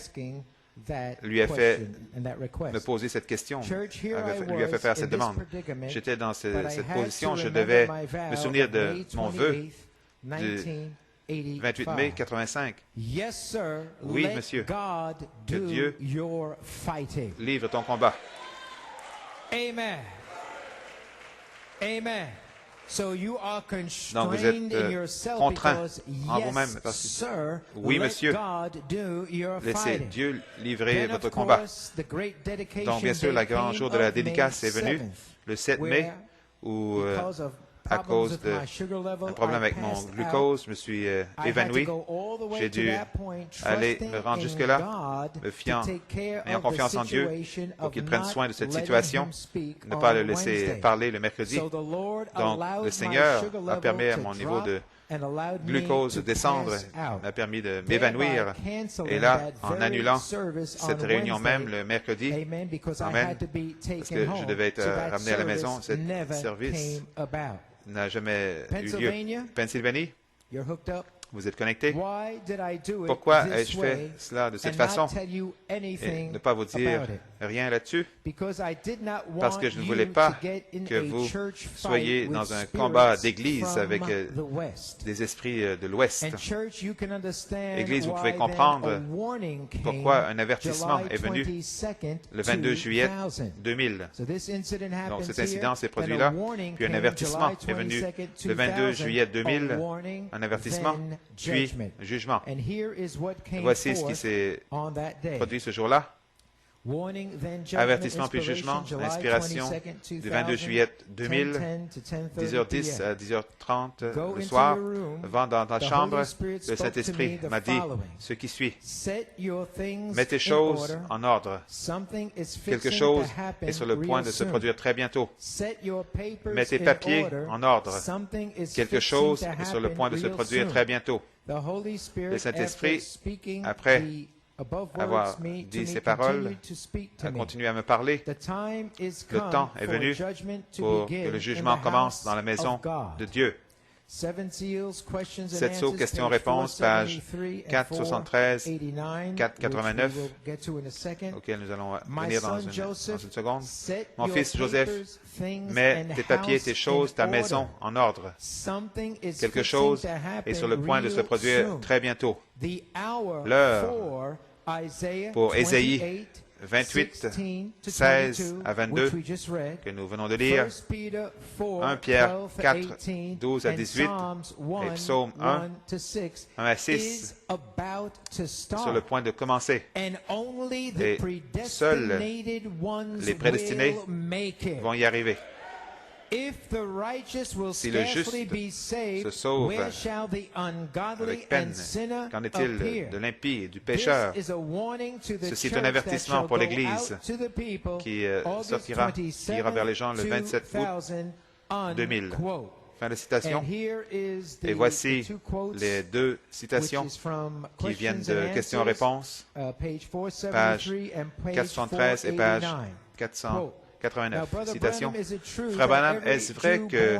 lui a fait me poser cette question, lui a fait faire cette demande. J'étais dans cette position, je devais me souvenir de mon vœu du 28 mai 85. Oui, monsieur, que Dieu livre ton combat. Amen. Amen. Donc vous êtes contraint en vous-même parce que, oui, monsieur, laissez Dieu livrer votre combat. Donc bien sûr, le grand jour de la dédicace est venu, le 7 mai, où à cause d'un problème avec mon glucose, je me suis évanoui. J'ai dû aller me rendre jusque-là, me fiant, ayant confiance en Dieu pour qu'il prenne soin de cette situation, ne pas le laisser parler le mercredi. Donc, le Seigneur a permis à mon niveau de glucose de descendre, m'a permis de m'évanouir. Et là, en annulant cette réunion même le mercredi, Amen, parce que je devais être ramené à la maison, ce service n'a jamais eu lieu. Pennsylvanie, vous êtes connectés? Pourquoi ai-je fait cela de cette façon et ne pas vous dire rien là-dessus? Parce que je ne voulais pas que vous soyez dans un combat d'église avec des esprits de l'Ouest. Église, vous pouvez comprendre pourquoi un avertissement est venu le 22 juillet 2000. Donc cet incident s'est produit là, puis un avertissement est venu le 22 juillet 2000, un avertissement, puis jugement. Voici ce qui s'est produit ce jour-là. Avertissement puis jugement, l'inspiration du 22 juillet 2000, 10h10 à 10h30 le soir, dans ta chambre, le Saint-Esprit m'a dit ce qui suit. Mets tes choses en ordre. Quelque chose est sur le point de se produire très bientôt. Mets tes papiers en ordre. Quelque chose est sur le point de se produire très bientôt. Le Saint-Esprit, après avoir dit ces paroles, a continué à me parler. Le temps est venu pour que le jugement commence dans la maison de Dieu. 7 sceaux, questions-réponses, page 473, 489, auquel nous allons venir dans une seconde. Mon fils Joseph, mets tes papiers, tes choses, ta maison en ordre. Quelque chose est sur le point de se produire très bientôt. L'heure pour Ésaïe 28, 16 à 22, que nous venons de lire, 1 Pierre 4, 12 à 18, et Psaume 1, 1 à 6, sur le point de commencer. Et seuls les prédestinés vont y arriver. Si le juste se sauve avec peine, qu'en est-il de l'impie et du pécheur? Ceci est un avertissement pour l'Église qui sortira, qui ira vers les gens le 27 août 2000. Fin de citation. Et voici les deux citations qui viennent de questions-réponses, page 473 et page 489. Citation. Frère Branham, est-ce vrai que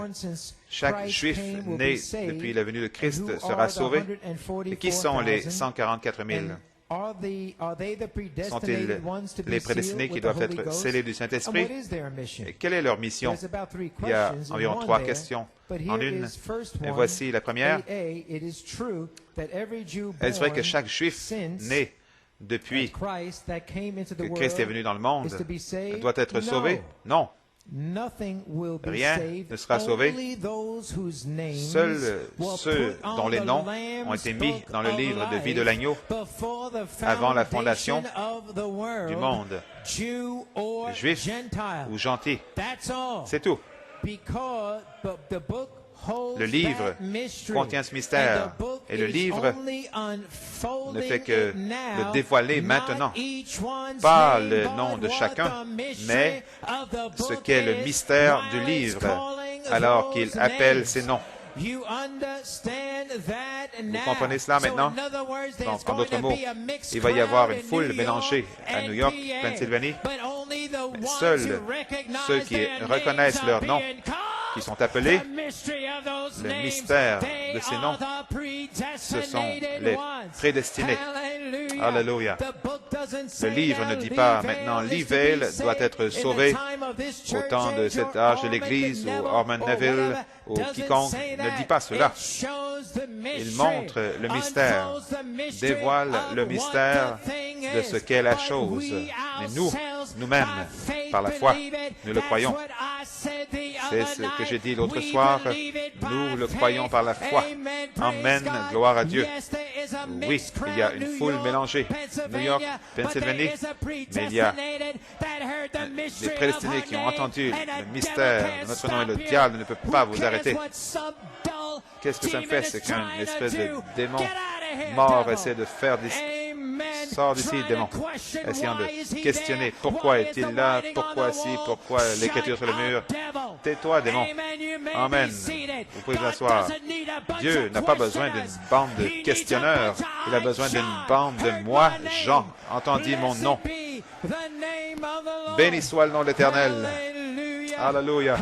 chaque Juif né depuis la venue de Christ sera sauvé? Et qui sont les 144 000? Sont-ils les prédestinés qui doivent être scellés du Saint-Esprit? Et quelle est leur mission? Il y a environ 3 questions en une. Et voici la première. Est-ce vrai que chaque Juif né depuis que Christ est venu dans le monde doit être sauvé? Non. Rien ne sera sauvé. Seuls ceux dont les noms ont été mis dans le livre de vie de l'agneau avant la fondation du monde, juifs ou gentils. C'est tout. Le livre contient ce mystère et le livre ne fait que le dévoiler maintenant. Pas le nom de chacun, mais ce qu'est le mystère du livre alors qu'il appelle ses noms. Vous comprenez cela maintenant? Donc, en d'autres mots, il va y avoir une foule mélangée à New York, Pennsylvanie. Seuls ceux qui reconnaissent leur nom, qui sont appelés, le mystère de ces noms, ce sont les prédestinés. Alléluia. Le livre ne dit pas maintenant l'Evil doit être sauvé au temps de cet âge de l'Église ou Orman Neville ou quiconque ne dit pas cela. Il montre le mystère, dévoile le mystère de ce qu'est la chose. Mais nous, nous-mêmes, par la foi, nous le croyons. C'est ce que j'ai dit l'autre soir. Nous le croyons par la foi. Amen. Gloire à Dieu. Oui, il y a une foule mélangée. New York, Pennsylvanie, mais il y a des prédestinés qui ont entendu le mystère de notre nom et le diable ne peut pas vous arrêter. Qu'est-ce que ça me fait? C'est qu'un espèce de démon mort essaie de faire des... Sors d'ici, démon. Essayant de questionner pourquoi est-il là, pourquoi ci, pourquoi l'écriture sur le mur. Tais-toi, démon. Amen. Vous pouvez vous asseoir. Dieu n'a pas besoin d'une bande de questionneurs. Il a besoin d'une bande de moi, Jean. Entendis mon nom. Béni soit le nom de l'Éternel. Alléluia.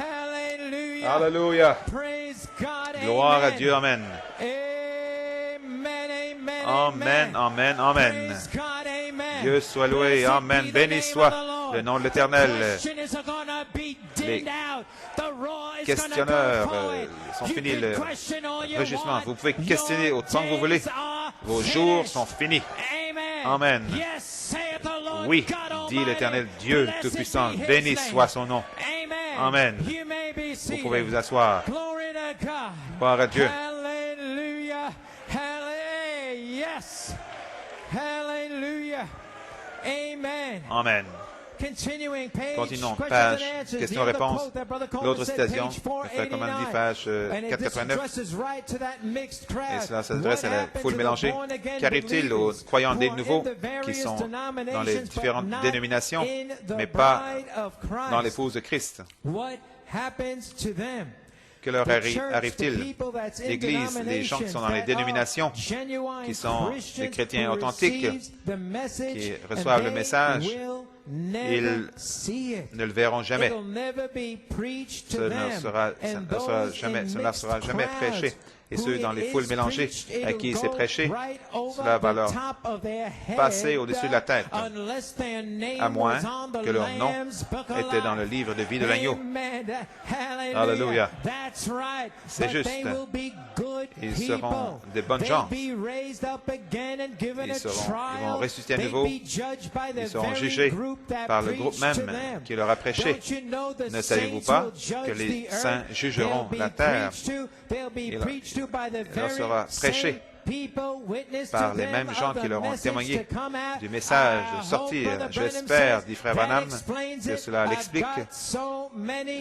Alléluia. Gloire à Dieu. Amen. Amen, amen, amen. Dieu soit loué, amen. Béni soit le nom de l'Éternel. Les questionneurs sont finis, le rugissement. Vous pouvez questionner autant que vous voulez. Vos jours sont finis. Amen. Oui, dit l'Éternel Dieu Tout-Puissant. Béni soit son nom. Amen. Vous pouvez vous asseoir. Gloire à Dieu. Yes. Hallelujah. Amen. Amen. Continuons. Page question-réponse. L'autre citation, Frère Coleman dit page 489. Et cela s'adresse à la foule mélangée. Qu'arrive-t-il aux croyants des nouveaux qui sont dans les différentes dénominations, mais pas dans l'épouse de Christ? Que leur arrive-t-il? L'Église, les gens qui sont dans les dénominations, qui sont des chrétiens authentiques, qui reçoivent le message, ils ne le verront jamais. Ce ne leur sera jamais prêché. Et ceux dans les foules mélangées à qui c'est prêché, cela va leur passer au-dessus de la tête, à moins que leur nom était dans le livre de vie de l'agneau. Alléluia. C'est juste. Ils seront des bonnes gens. Ils vont ressusciter à nouveau. Ils seront jugés par le groupe même qui leur a prêché. Ne savez-vous pas que les saints jugeront la terre? leur sera prêché par les mêmes gens qui leur ont témoigné du message de sortir. J'espère, dit Frère Branham, que cela l'explique.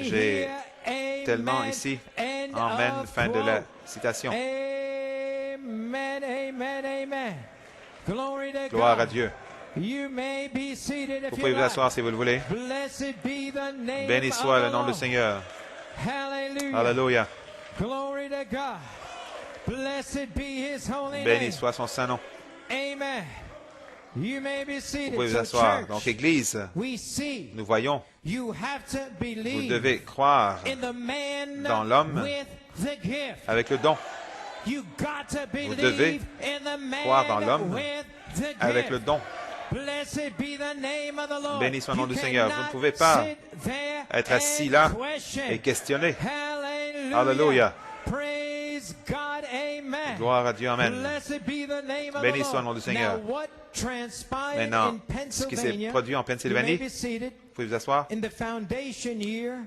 J'ai tellement ici. Amen. Fin de la citation. Gloire à Dieu. Vous pouvez vous asseoir si vous le voulez. Béni soit le nom du Seigneur. Alléluia. Béni soit son saint nom. Vous pouvez vous asseoir. Donc, Église, nous voyons, vous devez croire dans l'homme avec le don. Vous devez croire dans l'homme avec le don. Béni soit le nom du Seigneur. Vous ne pouvez pas être assis là et questionner. Alléluia. Gloire à Dieu. Amen. Béni soit le nom du Seigneur. Maintenant, ce qui s'est produit en Pennsylvanie, vous pouvez vous asseoir,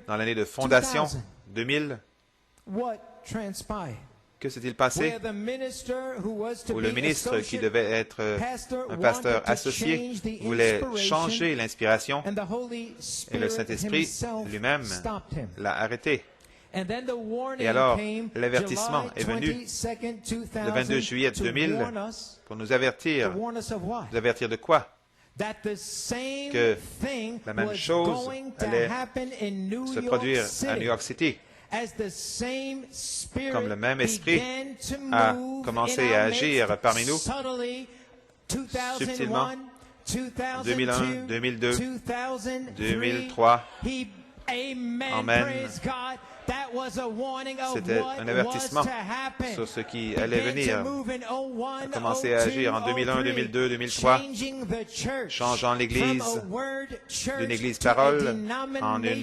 dans l'année de fondation 2000, que s'est-il passé? Où le ministre qui devait être un pasteur associé voulait changer l'inspiration et le Saint-Esprit lui-même l'a arrêté. Et alors, l'avertissement est venu le 22 juillet 2000 pour nous avertir. Nous avertir de quoi? Que la même chose allait se produire à New York City. Comme le même esprit a commencé à agir parmi nous, subtilement, 2001, 2002, 2003. Amen. C'était un avertissement sur ce qui allait venir. A commencé à agir en 2001, 2002, 2003, changeant l'Église d'une Église parole en un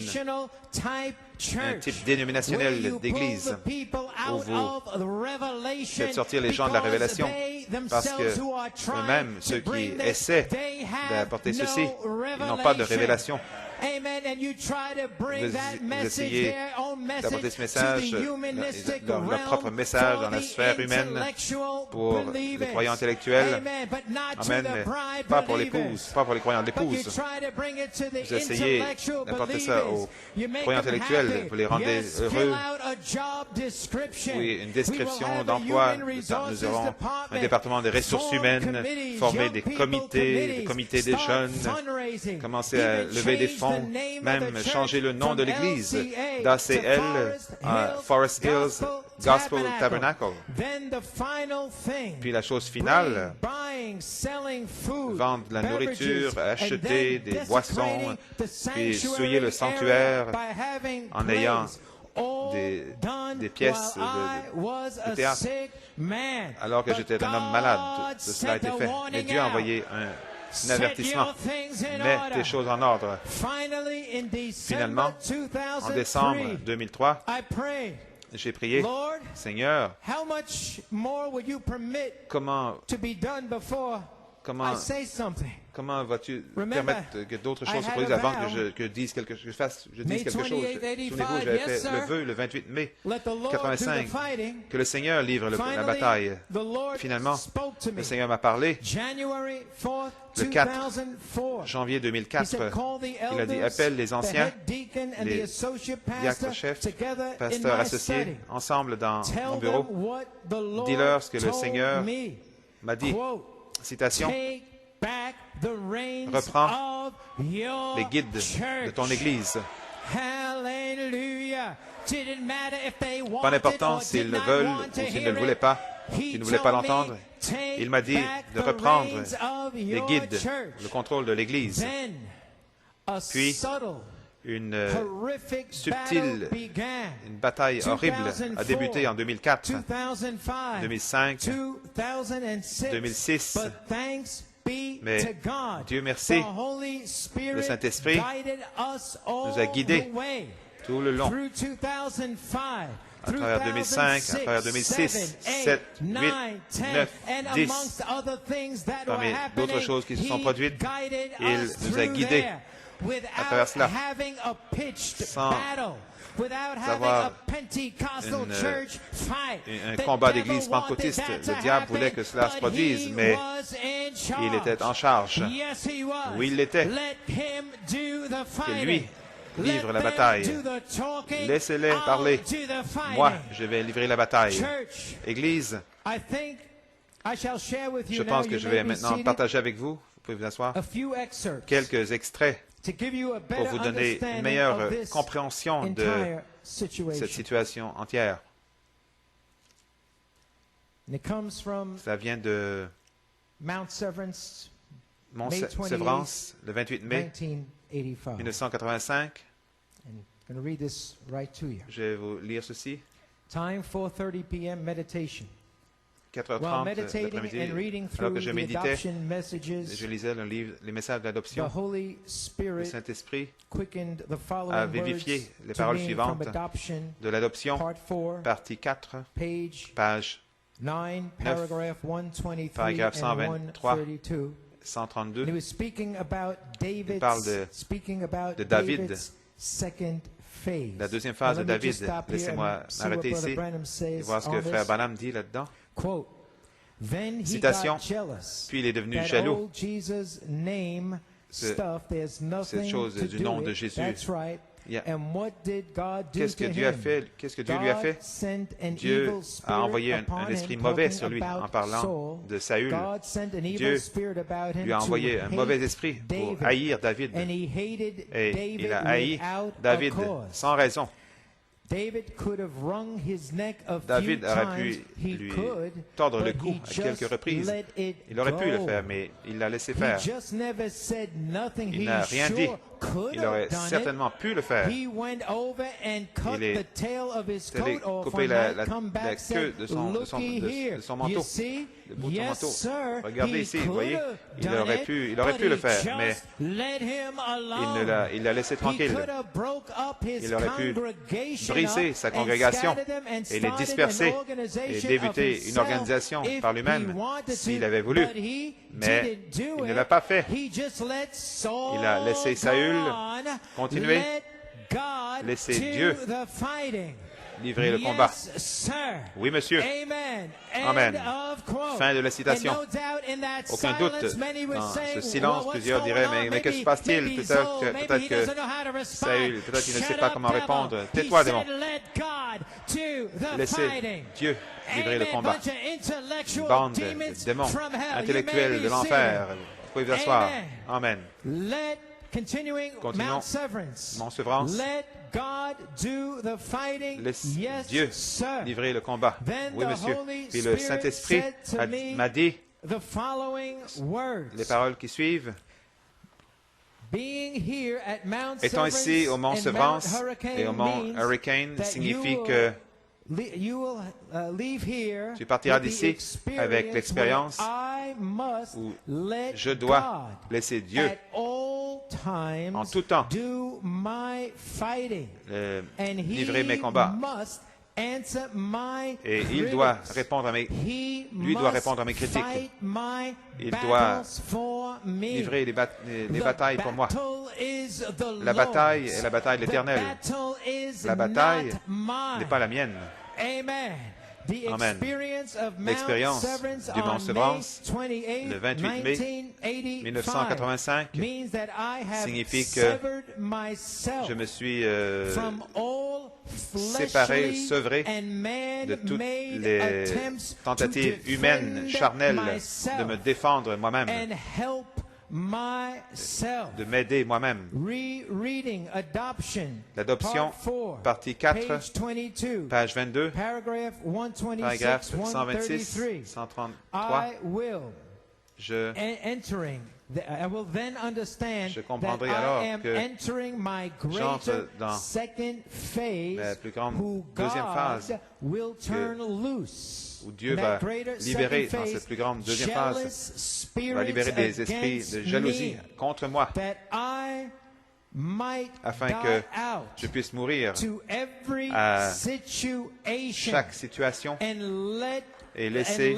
type dénominationnel d'Église où vous faites sortir les gens de la révélation parce que eux-mêmes, ceux qui essaient d'apporter ceci, ils n'ont pas de révélation. Vous essayez d'apporter ce message, leur propre message dans la sphère humaine pour les croyants intellectuels. Amen, mais pas pour l'épouse, pas pour les croyants de l'épouse. Vous essayez d'apporter ça aux croyants intellectuels, vous les rendez heureux. Oui, une description d'emploi. Nous aurons un département des ressources humaines, former des comités des jeunes, commencer à lever des fonds, même changer le nom de l'Église d'ACL à Forest Hills Gospel Tabernacle. Puis la chose finale, vendre de la nourriture, acheter des boissons, puis souiller le sanctuaire en ayant des pièces de théâtre. Alors que j'étais un homme malade, tout cela a été fait. Mais Dieu a envoyé un avertissement. Mets tes choses en ordre. Finalement, en décembre 2003, j'ai prié, Seigneur, comment vas-tu permettre que d'autres choses se produisent avant que je dise quelque chose? Souvenez-vous, j'avais fait le vœu le 28 mai 85 que le Seigneur livre la bataille. Finalement, le Seigneur m'a parlé. Le 4 janvier 2004, il a dit, appelle les anciens, les diacres chefs, pasteurs associés, ensemble dans mon bureau. Dis-leur ce que le Seigneur m'a dit. Citation. Reprends les guides de ton Église. Pas d'important s'ils le veulent ou s'ils ne le voulaient pas, s'ils ne voulaient pas l'entendre. Il m'a dit de reprendre les guides, le contrôle de l'Église. Puis, une bataille horrible a débuté en 2004, 2005, 2006. Mais Dieu merci, le Saint-Esprit nous a guidés tout le long, à travers 2005, à travers 2006, 7, 8, 9, 10. Parmi d'autres choses qui se sont produites, il nous a guidés à travers cela, sans avoir un combat d'église pentecôtiste. Le diable voulait que cela se produise, mais il était en charge. Oui, il l'était. Que lui livre la bataille. Laissez-les parler. Moi, je vais livrer la bataille. Église, je pense que je vais maintenant partager avec vous, vous pouvez vous asseoir, quelques extraits pour vous donner une meilleure compréhension de cette situation entière. Ça vient de Mount Severance, le 28 mai 1985. Je vais vous lire ceci. 4:30 p.m. meditation. 4h30 l'après-midi, alors que je méditais, je lisais le livre, les messages d'adoption. Le Saint-Esprit a vivifié les paroles suivantes de l'adoption, partie 4, page 9, paragraphe 123, 132. Il parle de David, la deuxième phase de David. Laissez-moi m'arrêter ici et voir ce que Frère Branham dit là-dedans. Citation, puis il est devenu jaloux. Cette chose du nom de Jésus. Qu'est-ce que Dieu a fait? Qu'est-ce que Dieu lui a fait? Dieu a envoyé un esprit mauvais sur lui en parlant de Saül. Dieu lui a envoyé un mauvais esprit pour haïr David. Et il a haï David sans raison. David aurait pu lui tordre le cou à quelques reprises. Il aurait pu le faire, mais il l'a laissé faire. Il n'a rien dit. Il aurait certainement pu le faire. Il est allé couper la queue de son manteau, le bout de son manteau. Regardez ici, vous voyez, il aurait pu le faire, mais il l'a laissé tranquille. Il aurait pu briser sa congrégation et les disperser et débuter une organisation par lui-même s'il avait voulu. Mais il ne l'a pas fait. Il a laissé Saül continuer, laisser Dieu livrer le combat. Oui, monsieur. Amen. Fin de la citation. Aucun doute dans ce silence. Plusieurs diraient, mais que se passe-t-il? Peut-être que Saül, peut-être qu'il ne sait pas comment répondre. Tais-toi, démon. Laissez Dieu livrer le combat. Une bande de démons intellectuels de l'enfer. Vous pouvez vous asseoir. Amen. Continuons. Mont Severance. Laisse Dieu livrer le combat. Oui, monsieur. Puis le Saint-Esprit m'a dit les paroles qui suivent. Étant ici au Mont Severance et au Mont Hurricane signifie que tu partiras d'ici avec l'expérience où je dois laisser Dieu en tout temps livrer mes combats. Et il doit répondre à mes critiques. Il doit livrer les batailles pour moi. La bataille est la bataille de l'Éternel. La bataille n'est pas la mienne. Amen. L'expérience du Mont Severance, le 28 mai 1985, signifie que je me suis séparé, sevré de toutes les tentatives humaines, charnelles, de me défendre moi-même, de m'aider moi-même. L'adoption, partie 4, page 22, paragraphe 126, 133. Je comprendrai alors que j'entre dans la plus grande deuxième phase où Dieu va libérer, dans cette plus grande deuxième phase, va libérer des esprits de jalousie contre moi, afin que je puisse mourir à chaque situation et laisser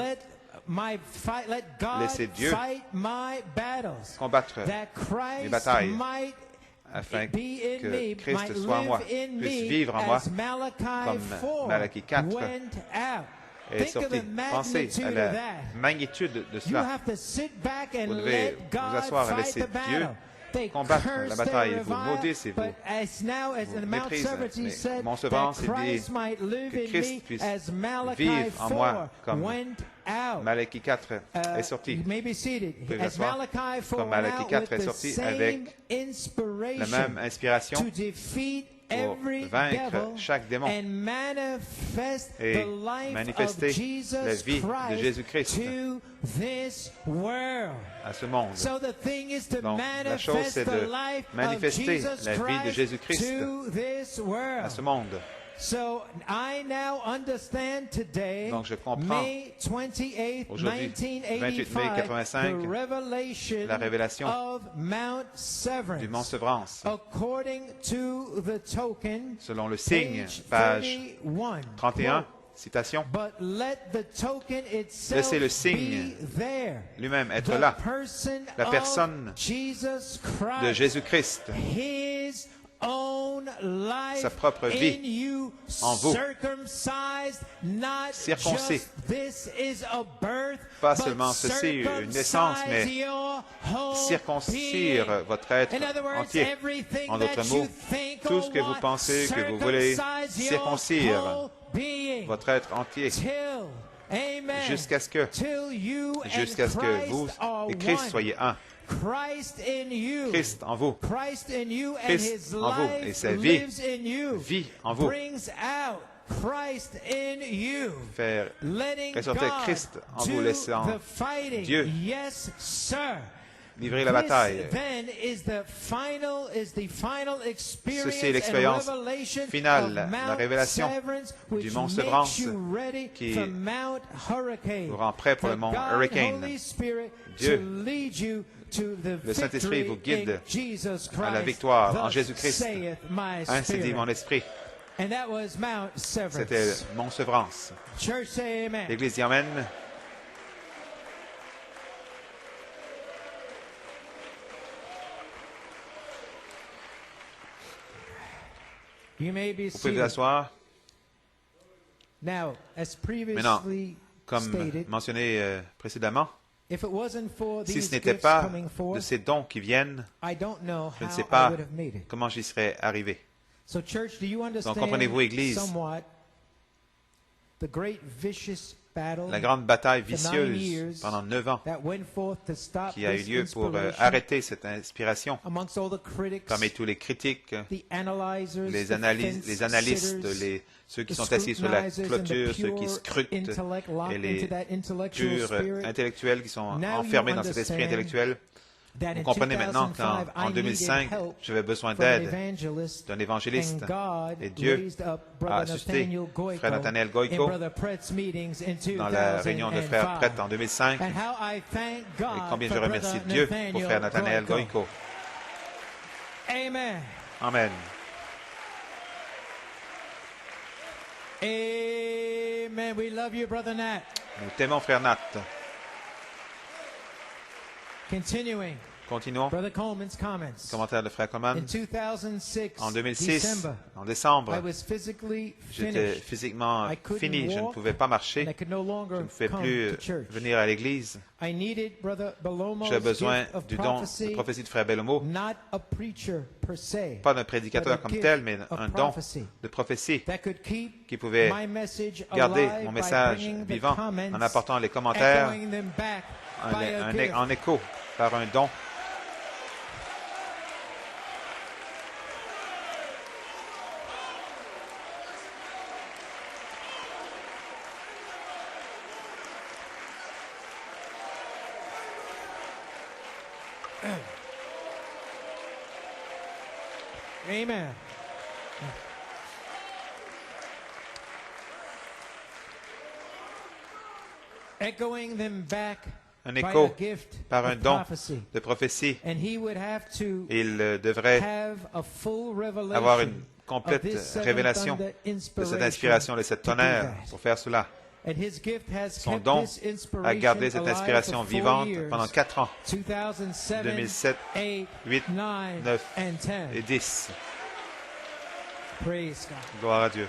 Dieu combattre mes batailles, afin que Christ soit en moi, puisse vivre en moi, comme Malachie 4 est sorti. Pensez à la magnitude de cela. Vous devez vous asseoir et laisser Dieu combattre la bataille. Vous maudissez, vous méprisez. Mais mon sevrance, il dit que Christ puisse vivre en moi comme Malachie 4 est sorti. Vous pouvez vous asseoir. Comme Malachie 4 est sorti avec la même inspiration pour vaincre chaque démon et manifester la vie de Jésus-Christ à ce monde. Donc, la chose, c'est de manifester la vie de Jésus-Christ à ce monde. Donc, je comprends aujourd'hui, 28 mai 1985, la révélation du mont Severance. Selon le signe, page 31, citation. Laissez le signe lui-même être là, la personne de Jésus-Christ, sa propre vie en vous, circoncis. Pas seulement ceci, une naissance, mais circoncire votre être entier. En d'autres mots, tout ce que vous pensez, que vous voulez, circoncire votre être entier. Jusqu'à ce que vous et Christ soyez un. Christ en vous. Christ en vous. Et sa vie vit en vous. Faire ressortir Christ en vous, laissant Dieu livrer la bataille. Ceci est l'expérience finale, la révélation du mont Severance qui vous rend prêt pour le mont Hurricane. Dieu, le Saint-Esprit vous guide à la victoire en Jésus-Christ. Ainsi dit mon esprit. C'était Mont Severance. L'Église dit Amen. Vous pouvez vous asseoir. Maintenant, comme mentionné précédemment, si ce n'était pas de ces dons qui viennent, je ne sais pas comment j'y serais arrivé. Donc, comprenez-vous, Église, la grande bataille vicieuse pendant 9 ans qui a eu lieu pour arrêter cette inspiration parmi tous les critiques, les analystes, ceux qui sont assis sur la clôture, ceux qui scrutent et les purs intellectuels qui sont enfermés dans cet esprit intellectuel. Vous comprenez maintenant qu'en 2005, j'avais besoin d'aide d'un évangéliste et Dieu a suscité Frère Nathaniel Goyko dans la réunion de Frères Prêtres en 2005. Et combien je remercie Dieu pour Frère Nathaniel Goyko. Amen. Amen. We love you, Brother Nat. Nous t'aimons, Frère Nat. Continuons. Commentaire de Frère Coleman. En 2006, en décembre, j'étais physiquement fini. Je ne pouvais pas marcher. Je ne pouvais plus venir à l'église. J'ai besoin du don de prophétie de Frère Bellomo. Pas d'un prédicateur comme tel, mais un don de prophétie qui pouvait garder mon message vivant en apportant les commentaires en écho par un don. Amen. Echoing them back un écho par un don de prophétie. Il devrait avoir une complète révélation de cette inspiration, de cette tonnerre pour faire cela. Son don a gardé cette inspiration vivante pendant 4 ans, 2007, 8, 9 et 10. Gloire à Dieu.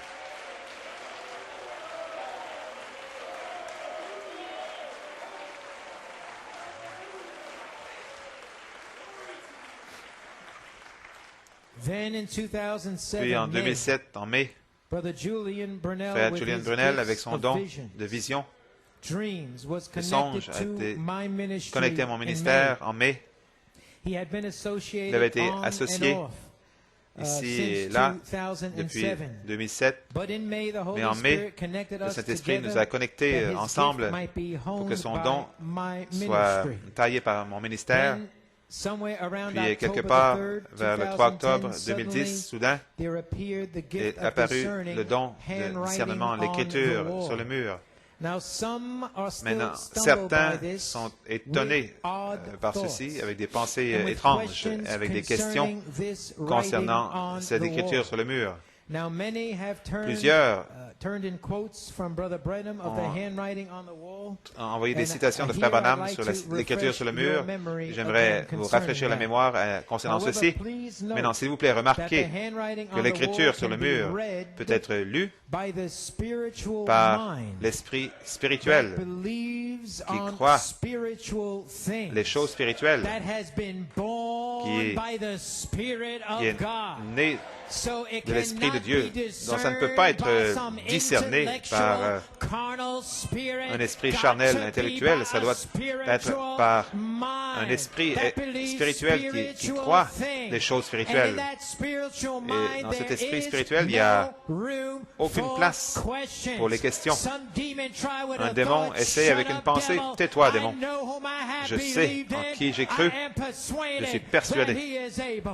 Puis en 2007, en mai, Frère Julian Brunel, avec son don de vision, de songe, a été connecté à mon ministère en mai. Il avait été associé ici et là depuis 2007. Mais en mai, le Saint-Esprit nous a connectés ensemble pour que son don soit taillé par mon ministère. Puis quelque part, vers le 3 octobre 2010, soudain, est apparu le don de discernement, l'écriture sur le mur. Maintenant, certains sont étonnés par ceci, avec des pensées étranges, avec des questions concernant cette écriture sur le mur. Plusieurs ont envoyé des citations de Frère Branham sur l'écriture sur le mur. J'aimerais vous rafraîchir la mémoire concernant ceci. Maintenant, s'il vous plaît, remarquez que l'écriture sur le mur peut être lue par l'esprit spirituel qui croit les choses spirituelles, qui est né de l'Esprit de Dieu. Donc ça ne peut pas être discerné par un esprit charnel, intellectuel. Ça doit être par un esprit spirituel qui croit les choses spirituelles. Et dans cet esprit spirituel, il n'y a aucune place pour les questions. Un démon essaie avec une pensée. Tais-toi, démon. Je sais en qui j'ai cru. Je suis persuadé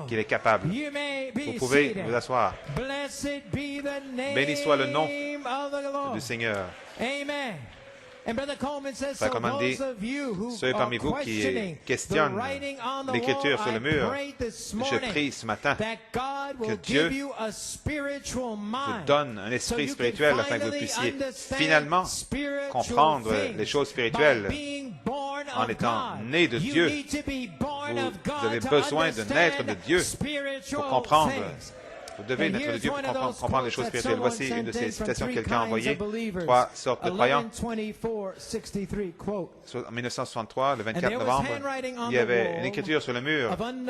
qu'il est capable. Vous pouvez vous asseoir. Béni soit le nom du Seigneur. Frère Coleman dit, ceux parmi vous qui questionnent l'écriture sur le mur, je prie ce matin que Dieu vous donne un esprit spirituel afin que vous puissiez finalement comprendre les choses spirituelles en étant né de Dieu. Vous avez besoin de naître de Dieu pour comprendre. Vous devez naître de Dieu pour comprendre les choses spirituelles. Voici une de ces citations que quelqu'un a envoyées. 3 sortes de croyants. En 1963, le 24 novembre, il y avait une écriture sur le mur, une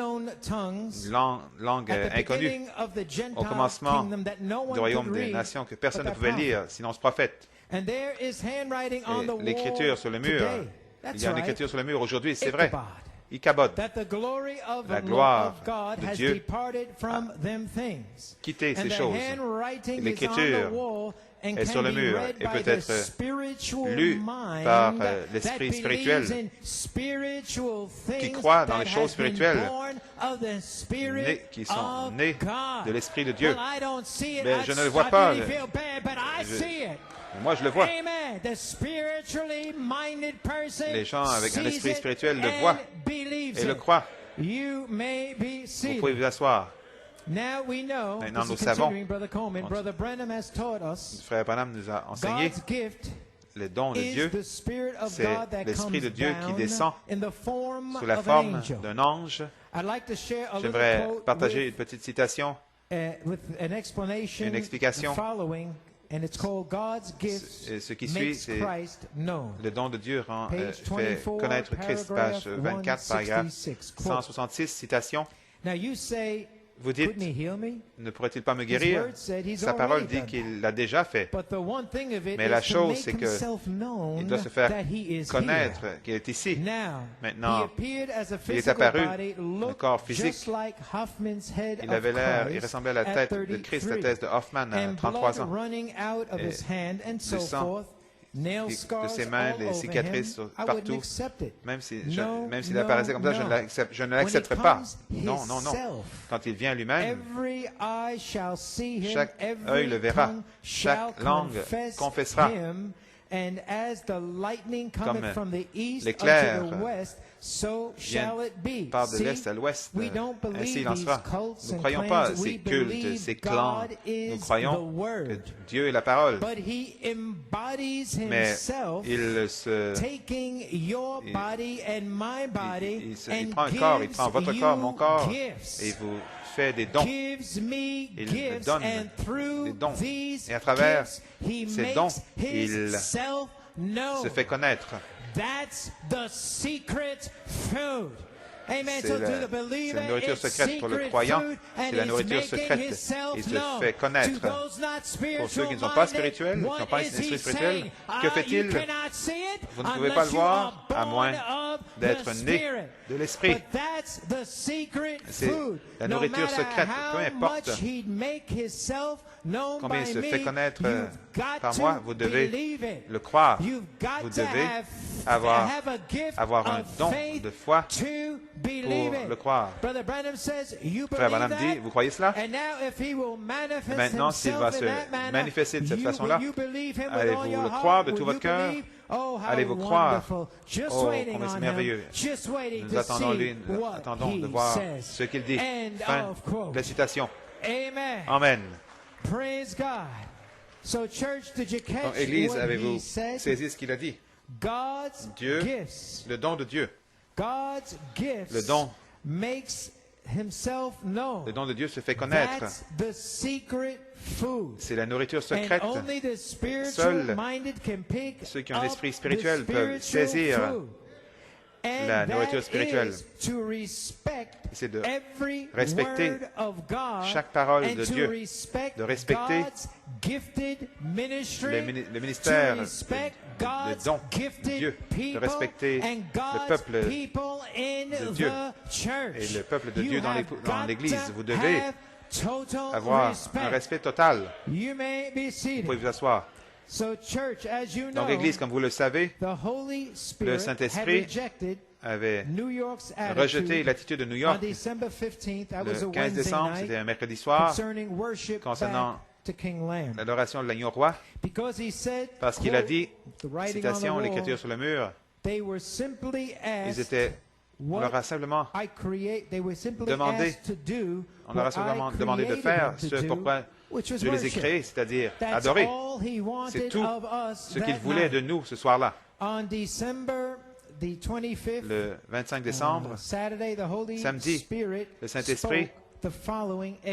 langue inconnue, au commencement du royaume des nations que personne ne pouvait lire, sinon ce prophète. Et l'écriture sur le mur, il y a une écriture sur le mur aujourd'hui, c'est vrai. Ichabod, la gloire de Dieu a quitté ces choses. L'écriture est sur le mur et peut être lue par l'esprit spirituel qui croit dans les choses spirituelles, qui sont nés de l'Esprit de Dieu. Mais je ne le vois pas. Moi, je le vois. Les gens avec un esprit spirituel le voient et le croient. Vous pouvez vous asseoir. Maintenant, nous savons, Frère Branham nous a enseigné, le don de Dieu, c'est l'Esprit de Dieu qui descend sous la forme d'un ange. J'aimerais partager une petite citation, une explication. Et ce qui suit, c'est le don de Dieu fait connaître Christ, page 24, paragraphe 166, citation. Vous dites, ne pourrait-il pas me guérir? Sa parole dit qu'il l'a déjà fait. Mais la chose, c'est qu'il doit se faire connaître qu'il est ici. Maintenant, il est apparu, un corps physique. Il ressemblait à la tête de Christ, la tête de Hoffman à 33 ans. Et le sang de ses mains, les cicatrices partout. Même s'il apparaissait comme ça, je ne l'accepterai pas. Non, non, non. Quand il vient lui-même, chaque œil le verra, chaque langue confessera Comme l'éclair part de l'est à l'ouest, ainsi il en sera. Nous ne croyons pas à ces cultes, ces clans. Nous croyons que Dieu est la parole. Mais il prend un corps, il prend votre corps, mon corps, et il vous fait des dons. Il me donne des dons. Et à travers ces dons, il se fait connaître. C'est la nourriture secrète pour le croyant. C'est la nourriture secrète. Il se fait connaître. Pour ceux qui ne sont pas spirituels, qui n'ont pas un esprit spirituel, que fait-il? Vous ne pouvez pas le voir à moins d'être né de l'esprit. C'est la nourriture secrète. Peu importe combien il se fait connaître par moi, vous devez le croire. Vous devez avoir un don de foi pour le croire. Frère Branham dit, vous croyez cela? Et maintenant, s'il va se manifester de cette façon-là, allez-vous le croire de tout votre cœur? Allez-vous croire? Oh, combien c'est merveilleux. Nous attendons de voir ce qu'il dit. Fin de la citation. Amen. Donc, Église, avez-vous saisi ce qu'il a dit? Dieu, le don de Dieu. Le don de Dieu se fait connaître. C'est la nourriture secrète. Seuls ceux qui ont un esprit spirituel peuvent saisir la nourriture spirituelle. C'est de respecter chaque parole de Dieu, de respecter le ministère de don de Dieu, de respecter le peuple de Dieu et le peuple de Dieu dans l'Église. Vous devez avoir un respect total. Vous pouvez vous asseoir. Donc, l'Église, comme vous le savez, le Saint-Esprit avait rejeté l'attitude de New York le 15 décembre, c'était un mercredi soir, concernant l'adoration de l'agneau roi, parce qu'il a dit, citation, l'écriture sur le mur, on leur a simplement demandé de faire ce pourquoi Dieu les a créés, c'est-à-dire adorer. C'est tout ce qu'il voulait de nous ce soir-là. Le 25 décembre, samedi, le Saint-Esprit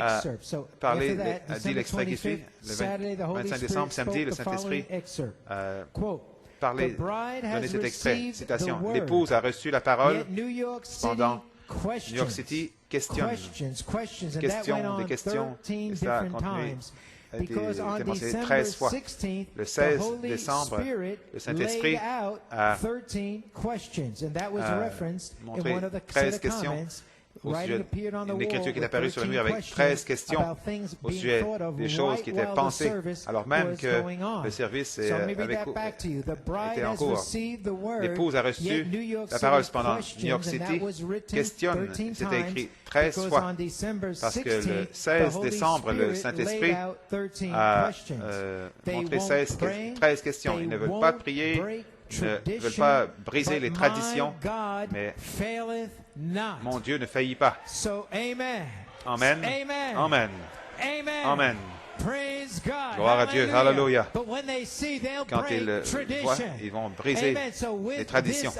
a dit l'extrait qui suit. Le 25 décembre, samedi, le Saint-Esprit a donné cet extrait. Citation. L'épouse a reçu la parole pendant New York City questions, des questions, et cela a continué, a été mentionné 13 fois. Le 16 décembre, le Saint-Esprit a montré 13 questions au sujet d'une écriture qui est apparue sur le mur avec 13 questions au sujet des choses qui étaient pensées, alors même que le service était en cours. L'épouse a reçu la parole cependant. New York City questionne, c'était écrit 13 fois, parce que le 16 décembre, le Saint-Esprit a montré 13 questions. Ils ne veulent pas prier, ne veulent pas briser les traditions, mais mon Dieu ne faillit pas. Amen. Amen. Amen. Gloire à Dieu. Alléluia. Quand ils voient, ils vont briser les traditions.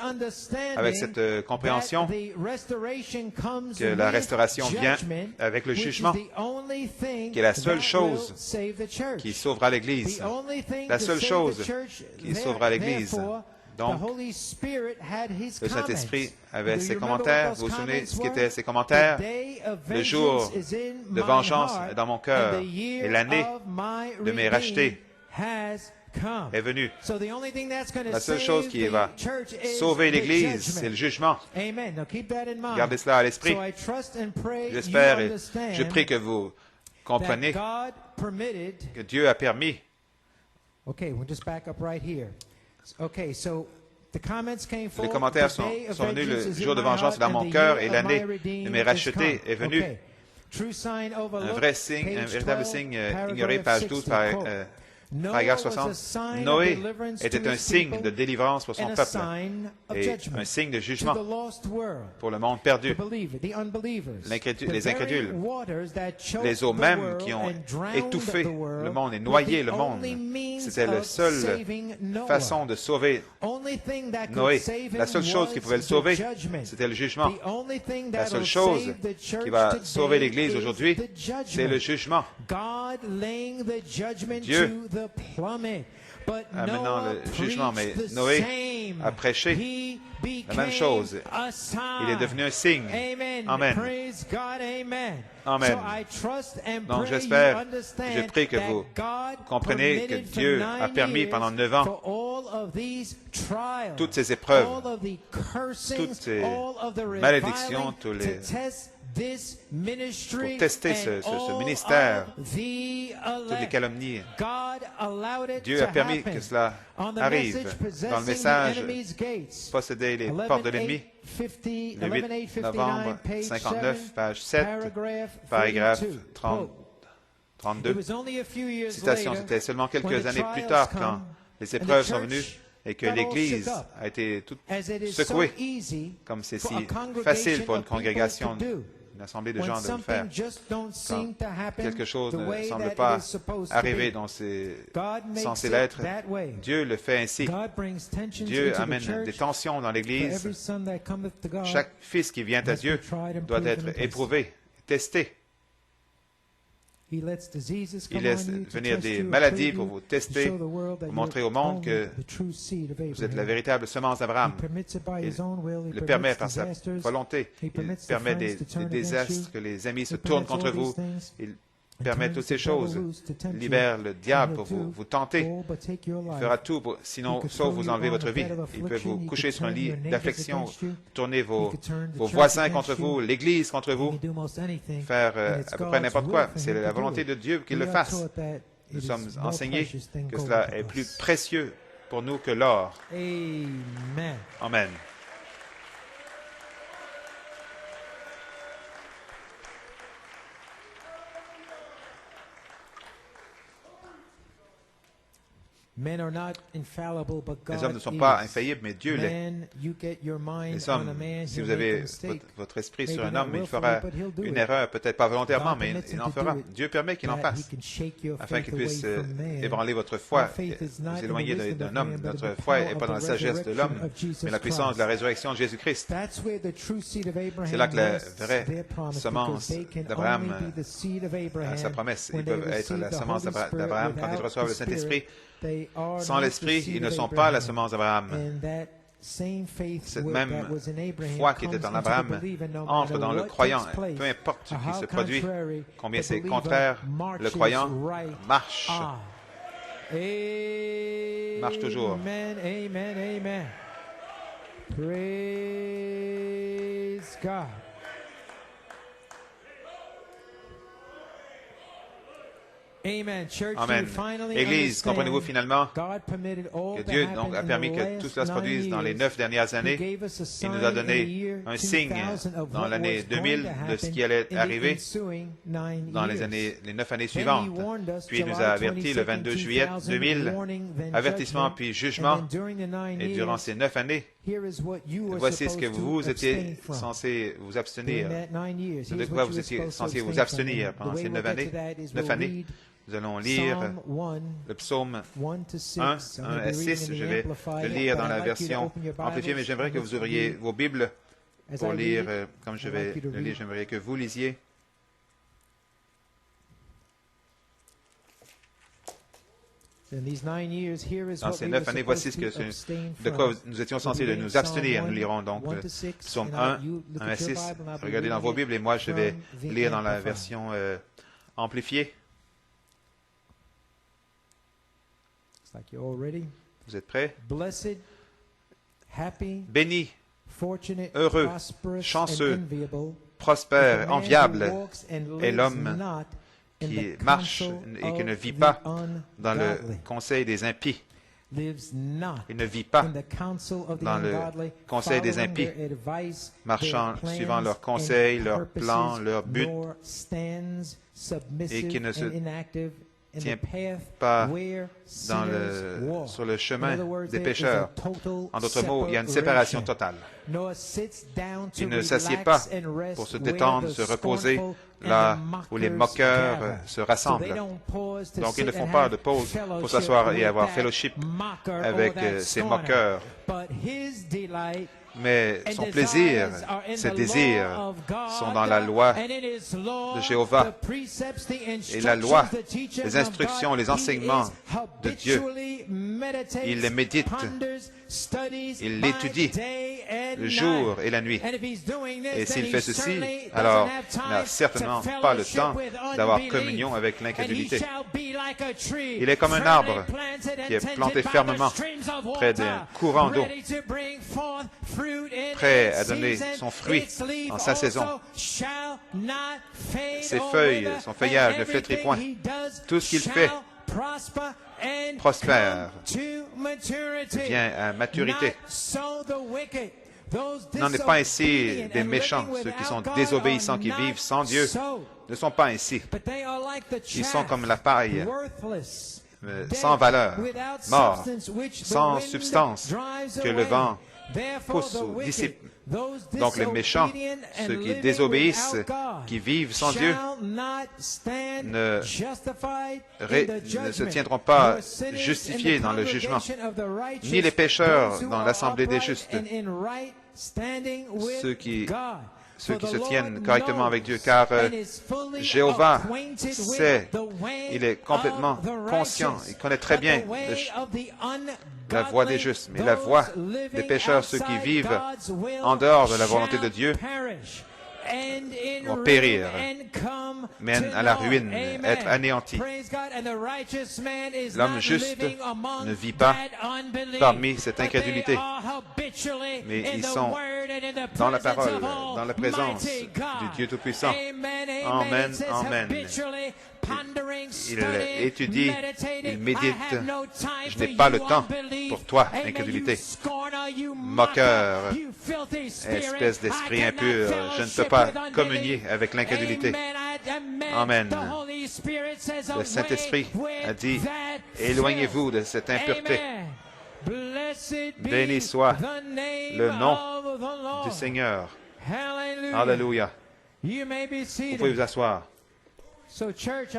Avec cette compréhension que la restauration vient avec le jugement, qui est la seule chose qui sauvera l'Église. La seule chose qui sauvera l'Église. Donc, le Saint-Esprit avait ses commentaires. Vous vous souvenez ce qu'étaient ses commentaires? Le jour de vengeance est dans mon cœur et l'année de mes rachetés est venue. La seule chose qui va sauver l'Église, c'est le jugement. Gardez cela à l'esprit. J'espère et je prie que vous compreniez que Dieu a permis. Les commentaires sont venus le jour de vengeance dans mon cœur et l'année de mes rachetés est venue. Un vrai signe, un véritable signe ignoré, page 12, paragraphe 60, Noé était un signe de délivrance pour son peuple et un signe de jugement pour le monde perdu, les incrédules, les eaux mêmes qui ont étouffé le monde et noyé le monde. C'était la seule façon de sauver Noé. La seule chose qui pouvait le sauver, c'était le jugement. La seule chose qui va sauver l'Église aujourd'hui, c'est le jugement. Dieu a maintenant le jugement, mais Noé a prêché la même chose. Il est devenu un signe. Amen. Amen. Donc j'espère, je prie que vous comprenez que Dieu a permis pendant 9 ans toutes ces épreuves, toutes ces malédictions, pour tester ce ministère, toutes les calomnies. Dieu a permis que cela arrive. Dans le message, posséder les portes de l'ennemi, le 8 novembre 59, page 7, paragraphe 32. Citation, c'était seulement quelques années plus tard quand les épreuves sont venues et que l'Église a été toute secouée, comme c'est si facile pour une congrégation, une assemblée de gens de le faire. Quand quelque chose ne semble pas arriver dont c'est censé l'être, Dieu le fait ainsi. Dieu amène des tensions dans l'Église. Chaque fils qui vient à Dieu doit être éprouvé, testé. Il laisse venir des maladies pour vous tester, pour montrer au monde que vous êtes la véritable semence d'Abraham. Il le permet par sa volonté. Il permet des désastres, que les ennemis se tournent contre vous. Il permet toutes ces choses. Il libère le diable pour vous tenter. Il fera tout, sinon, sauf vous enlever votre vie. Il peut vous coucher sur un lit d'affliction, tourner vos voisins contre vous, l'Église contre vous, faire à peu près n'importe quoi. C'est la volonté de Dieu qu'il le fasse. Nous sommes enseignés que cela est plus précieux pour nous que l'or. Amen. Les hommes ne sont pas infaillibles, mais Dieu l'est. Les hommes, si vous avez votre esprit sur un homme, il fera une erreur, peut-être pas volontairement, mais il en fera. Dieu permet qu'il en fasse, afin qu'il puisse ébranler votre foi, vous éloigner d'un homme. Notre foi n'est pas dans la sagesse de l'homme, mais la puissance de la résurrection de Jésus-Christ. C'est là que la vraie semence d'Abraham a sa promesse. Ils peuvent être la semence d'Abraham quand ils reçoivent le Saint-Esprit. Sans l'Esprit, ils ne sont pas la semence d'Abraham. Cette même foi qui était en Abraham entre dans le croyant. Peu importe ce qui se produit, combien c'est contraire, le croyant marche. Marche toujours. Amen, amen, amen. Praise God. Amen. Église, comprenez-vous finalement que Dieu donc a permis que tout cela se produise dans les 9 dernières années. Il nous a donné un signe dans l'année 2000 de ce qui allait arriver dans les 9 années suivantes. Puis il nous a avertis le 22 juillet 2000, avertissement puis jugement. Et durant ces 9 années, voici ce que vous étiez censé vous abstenir. De quoi vous étiez censé vous abstenir pendant ces 9 années. Nous allons lire le psaume 1 à 6. Je vais le lire dans la version amplifiée, mais j'aimerais que vous ouvriez vos Bibles pour lire, comme je vais le lire, j'aimerais que vous lisiez. Dans ces 9 années, voici de quoi nous étions censés de nous abstenir. Nous lirons donc le psaume 1 à 6. Regardez dans vos Bibles et moi je vais lire dans la version amplifiée. Vous êtes prêts? Béni, heureux, chanceux, prospère, enviable est l'homme qui marche et qui ne vit pas dans le conseil des impies. Il ne vit pas dans le conseil des impies, marchant suivant leurs conseils, leurs plans, leurs buts, et qui ne se tient pas sur le chemin des pécheurs. En d'autres mots, il y a une séparation totale. Il ne s'assied pas pour se détendre, se reposer là où les moqueurs se rassemblent. Donc, ils ne font pas de pause pour s'asseoir et avoir fellowship avec ces moqueurs. Mais son plaisir, ses désirs sont dans la loi de Jéhovah. Et la loi, les instructions, les enseignements de Dieu, il les médite, il l'étudie le jour et la nuit. Et s'il fait ceci, alors il n'a certainement pas le temps d'avoir communion avec l'incrédulité. Il est comme un arbre qui est planté fermement près d'un courant d'eau, prêt à donner son fruit en sa saison. Ses feuilles, son feuillage ne flétrit point. Tout ce qu'il fait prospère, vient à maturité. N'en est pas ainsi des méchants, ceux qui sont désobéissants, qui vivent sans Dieu, ne sont pas ainsi. Ils sont comme la paille, sans valeur, morts, sans substance, que le vent pousse ou dissipe. Donc les méchants, ceux qui désobéissent, qui vivent sans Dieu, ne se tiendront pas justifiés dans le jugement, ni les pécheurs dans l'assemblée des justes, ceux qui se tiennent correctement avec Dieu, car Jéhovah sait, il est complètement conscient, il connaît très bien la voie des justes, mais la voie des pécheurs, ceux qui vivent en dehors de la volonté de Dieu, vont périr, mènent à la ruine, être anéantis. L'homme juste ne vit pas parmi cette incrédulité, mais ils sont dans la parole, dans la présence du Dieu Tout-Puissant. Amen, amen. Il étudie, il médite. Je n'ai pas le temps pour toi, incrédulité. Moqueur, espèce d'esprit impur, je ne peux pas communier avec l'incrédulité. Amen. Le Saint-Esprit a dit, éloignez-vous de cette impureté. Béni soit le nom du Seigneur. Alléluia. Vous pouvez vous asseoir.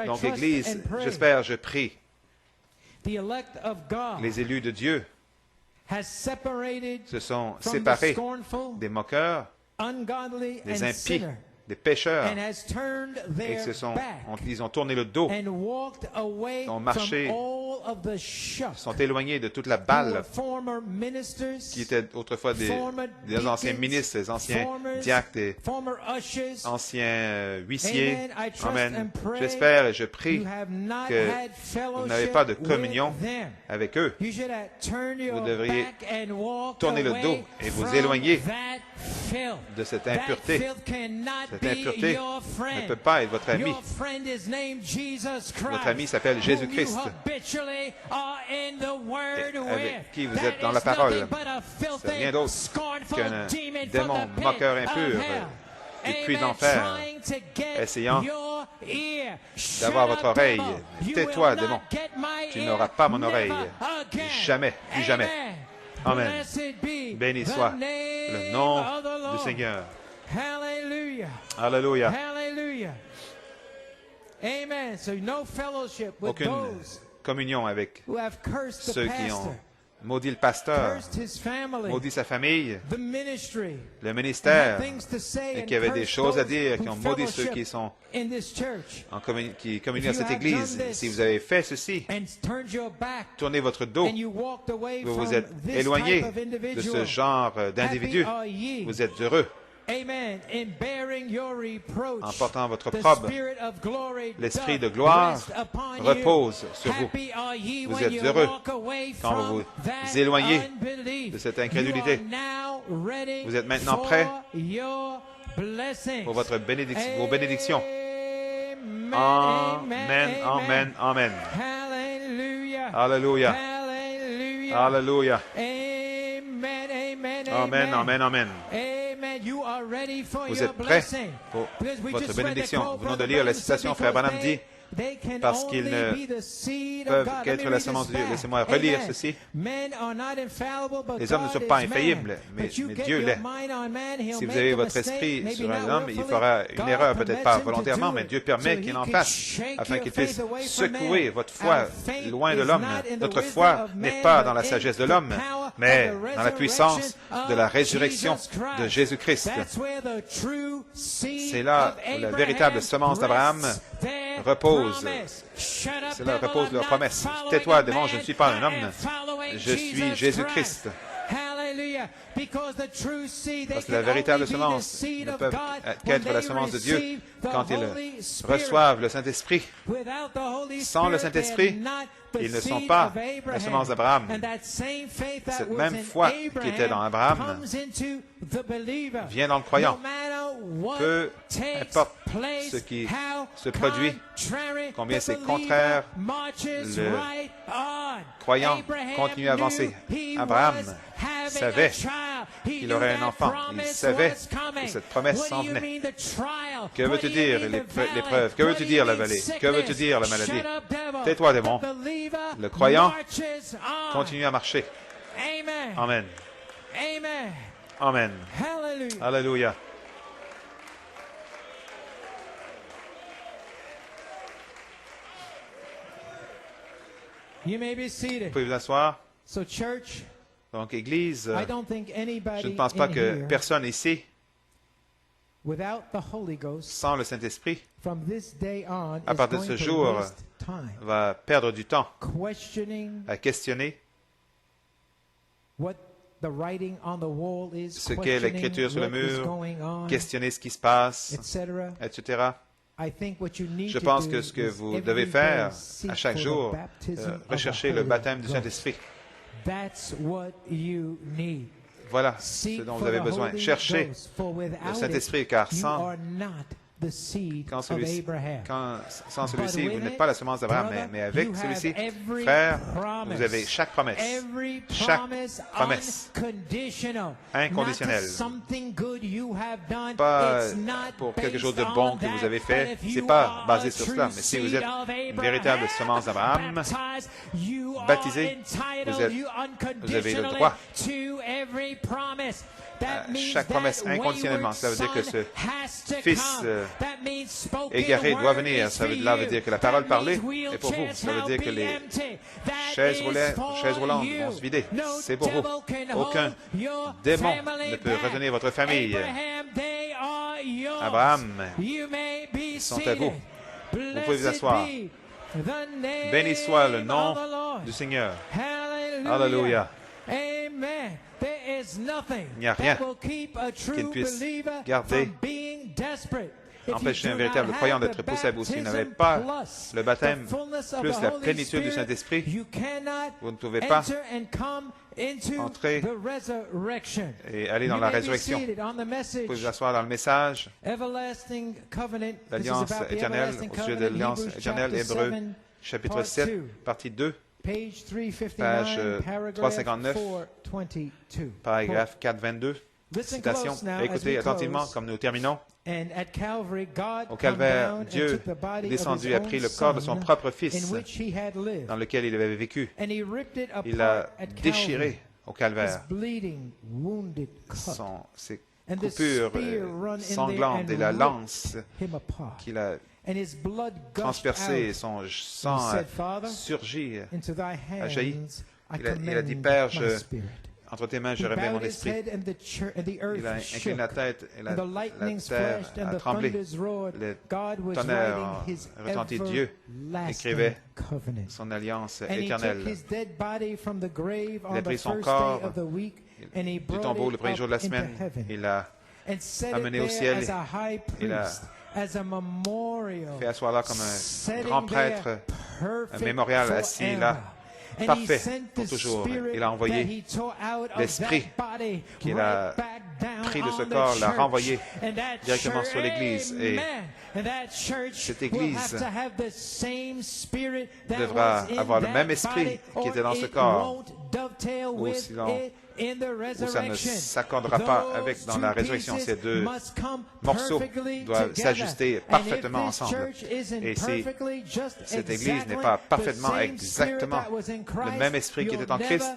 Donc, Église, j'espère, je prie, les élus de Dieu se sont séparés des moqueurs, des impies, des pécheurs, et ils ont tourné le dos, ont marché, sont éloignés de toute la balle qui étaient autrefois des anciens ministres, des anciens diacres, des anciens huissiers. Amen. J'espère et je prie que vous n'avez pas de communion avec eux. Vous devriez tourner le dos et vous éloigner de cette impureté. Cette impureté ne peut pas être votre ami. Votre ami s'appelle Jésus-Christ, avec qui vous êtes dans la parole. C'est rien d'autre qu'un démon moqueur impur du puits d'enfer, essayant d'avoir votre oreille. Tais-toi, démon. Tu n'auras pas mon oreille. Jamais, plus jamais. Amen. Béni soit le nom du Seigneur. Alléluia. Aucune communion avec ceux qui ont maudit le pasteur, maudit sa famille, le ministère, et qui avaient des choses à dire, qui ont maudit ceux qui sont qui communient à cette Église. Si vous avez fait ceci, tournez votre dos, vous vous êtes éloigné de ce genre d'individu, vous êtes heureux. En portant votre probe, l'Esprit de gloire repose sur vous. Vous êtes heureux quand vous vous éloignez de cette incrédulité. Vous êtes maintenant prêts pour vos bénédictions. Amen, amen, amen. Alléluia. Alléluia. Amen, amen, amen. Vous êtes prêts pour votre bénédiction. Nous venons de lire la citation. Frère Branham dit, parce qu'ils ne peuvent qu'être la semence de Dieu. Laissez-moi relire ceci. Les hommes ne sont pas infaillibles, mais Dieu l'est. Si vous avez votre esprit sur un homme, il fera une erreur, peut-être pas volontairement, mais Dieu permet qu'il en fasse, afin qu'il puisse secouer votre foi loin de l'homme. Notre foi n'est pas dans la sagesse de l'homme, mais dans la puissance de la résurrection de Jésus-Christ. C'est là où la véritable semence d'Abraham repose. C'est là où repose leur promesse. Tais-toi, démon, je ne suis pas un homme, je suis Jésus-Christ. Parce que la véritable semence ne peut qu'être la semence de Dieu quand ils reçoivent le Saint-Esprit. Sans le Saint-Esprit, ils ne sont pas la semence d'Abraham. Cette même foi qui était dans Abraham vient dans le croyant. Peu importe ce qui se produit, combien c'est contraire, le croyant continue à avancer. Abraham savait qu'il aurait un enfant. Il savait que cette promesse s'en venait. Que veux-tu dire l'épreuve? Que veux-tu dire la vallée? Que veux-tu dire la maladie? Tais-toi, démon. Le croyant continue à marcher. Amen. Amen. Alléluia. You may be seated. Vous pouvez vous asseoir. So, church, donc, Église, I don't think anybody je ne pense pas que in here, personne ici, without the Holy Ghost, sans le Saint-Esprit, from this day on, à partir de ce jour, va perdre du temps à questionner what the writing on the wall is, ce qu'est l'écriture sur le mur, questionner ce qui se passe, etc. Je pense que ce que vous devez faire à chaque jour, rechercher le baptême du Saint-Esprit. Voilà ce dont vous avez besoin. Cherchez le Saint-Esprit, car sans celui-ci, vous n'êtes pas la semence d'Abraham, mais avec celui-ci, frère, vous avez chaque promesse. Chaque promesse inconditionnelle. Pas pour quelque chose de bon que vous avez fait. Ce n'est pas basé sur cela. Mais si vous êtes une véritable semence d'Abraham, baptisé, vous avez le droit à chaque promesse inconditionnellement. Cela veut dire que ce fils égaré doit venir. Cela veut dire que la parole parlée est pour vous. Cela veut dire que les chaises roulantes vont se vider. C'est pour vous. Aucun démon ne peut retenir votre famille. Abraham, ils sont à vous. Vous pouvez vous asseoir. Béni soit le nom du Seigneur. Alléluia. Il n'y a rien qui ne puisse empêcher un véritable croyant d'être poussé à bout. S'il n'avait pas le baptême plus la plénitude du Saint-Esprit, vous ne pouvez pas entrer et aller dans la résurrection. Vous pouvez vous asseoir dans le message, l'alliance éternelle, au sujet de l'alliance éternelle, Hébreux, chapitre 7, partie 2. Page 359, paragraphe 422, citation. Écoutez attentivement comme nous terminons. Au calvaire, Dieu est descendu, a pris le corps de son propre Fils, dans lequel il avait vécu. Il l'a déchiré au calvaire. Ses coupures sanglantes et la lance qu'il a transpercé et son sang a surgi, a jailli. Il a dit, Père, entre tes mains, je remets mon esprit. Il a incliné la tête et la terre a tremblé. Le tonnerre a retenti. Dieu écrivait son alliance éternelle. Il a pris son corps du tombeau le premier jour de la semaine. Il l'a amené au ciel. Il l'a fait asseoir là comme un grand prêtre, un mémorial assis là, parfait pour toujours. Il a envoyé l'Esprit qu'il a pris de ce corps, l'a renvoyé directement sur l'Église. Et cette Église devra avoir le même esprit qui était dans ce corps. Ou sinon, où ça ne s'accordera pas avec dans la résurrection. Ces deux morceaux doivent s'ajuster parfaitement ensemble. Et si cette Église n'est pas parfaitement, exactement le même esprit qui était en Christ,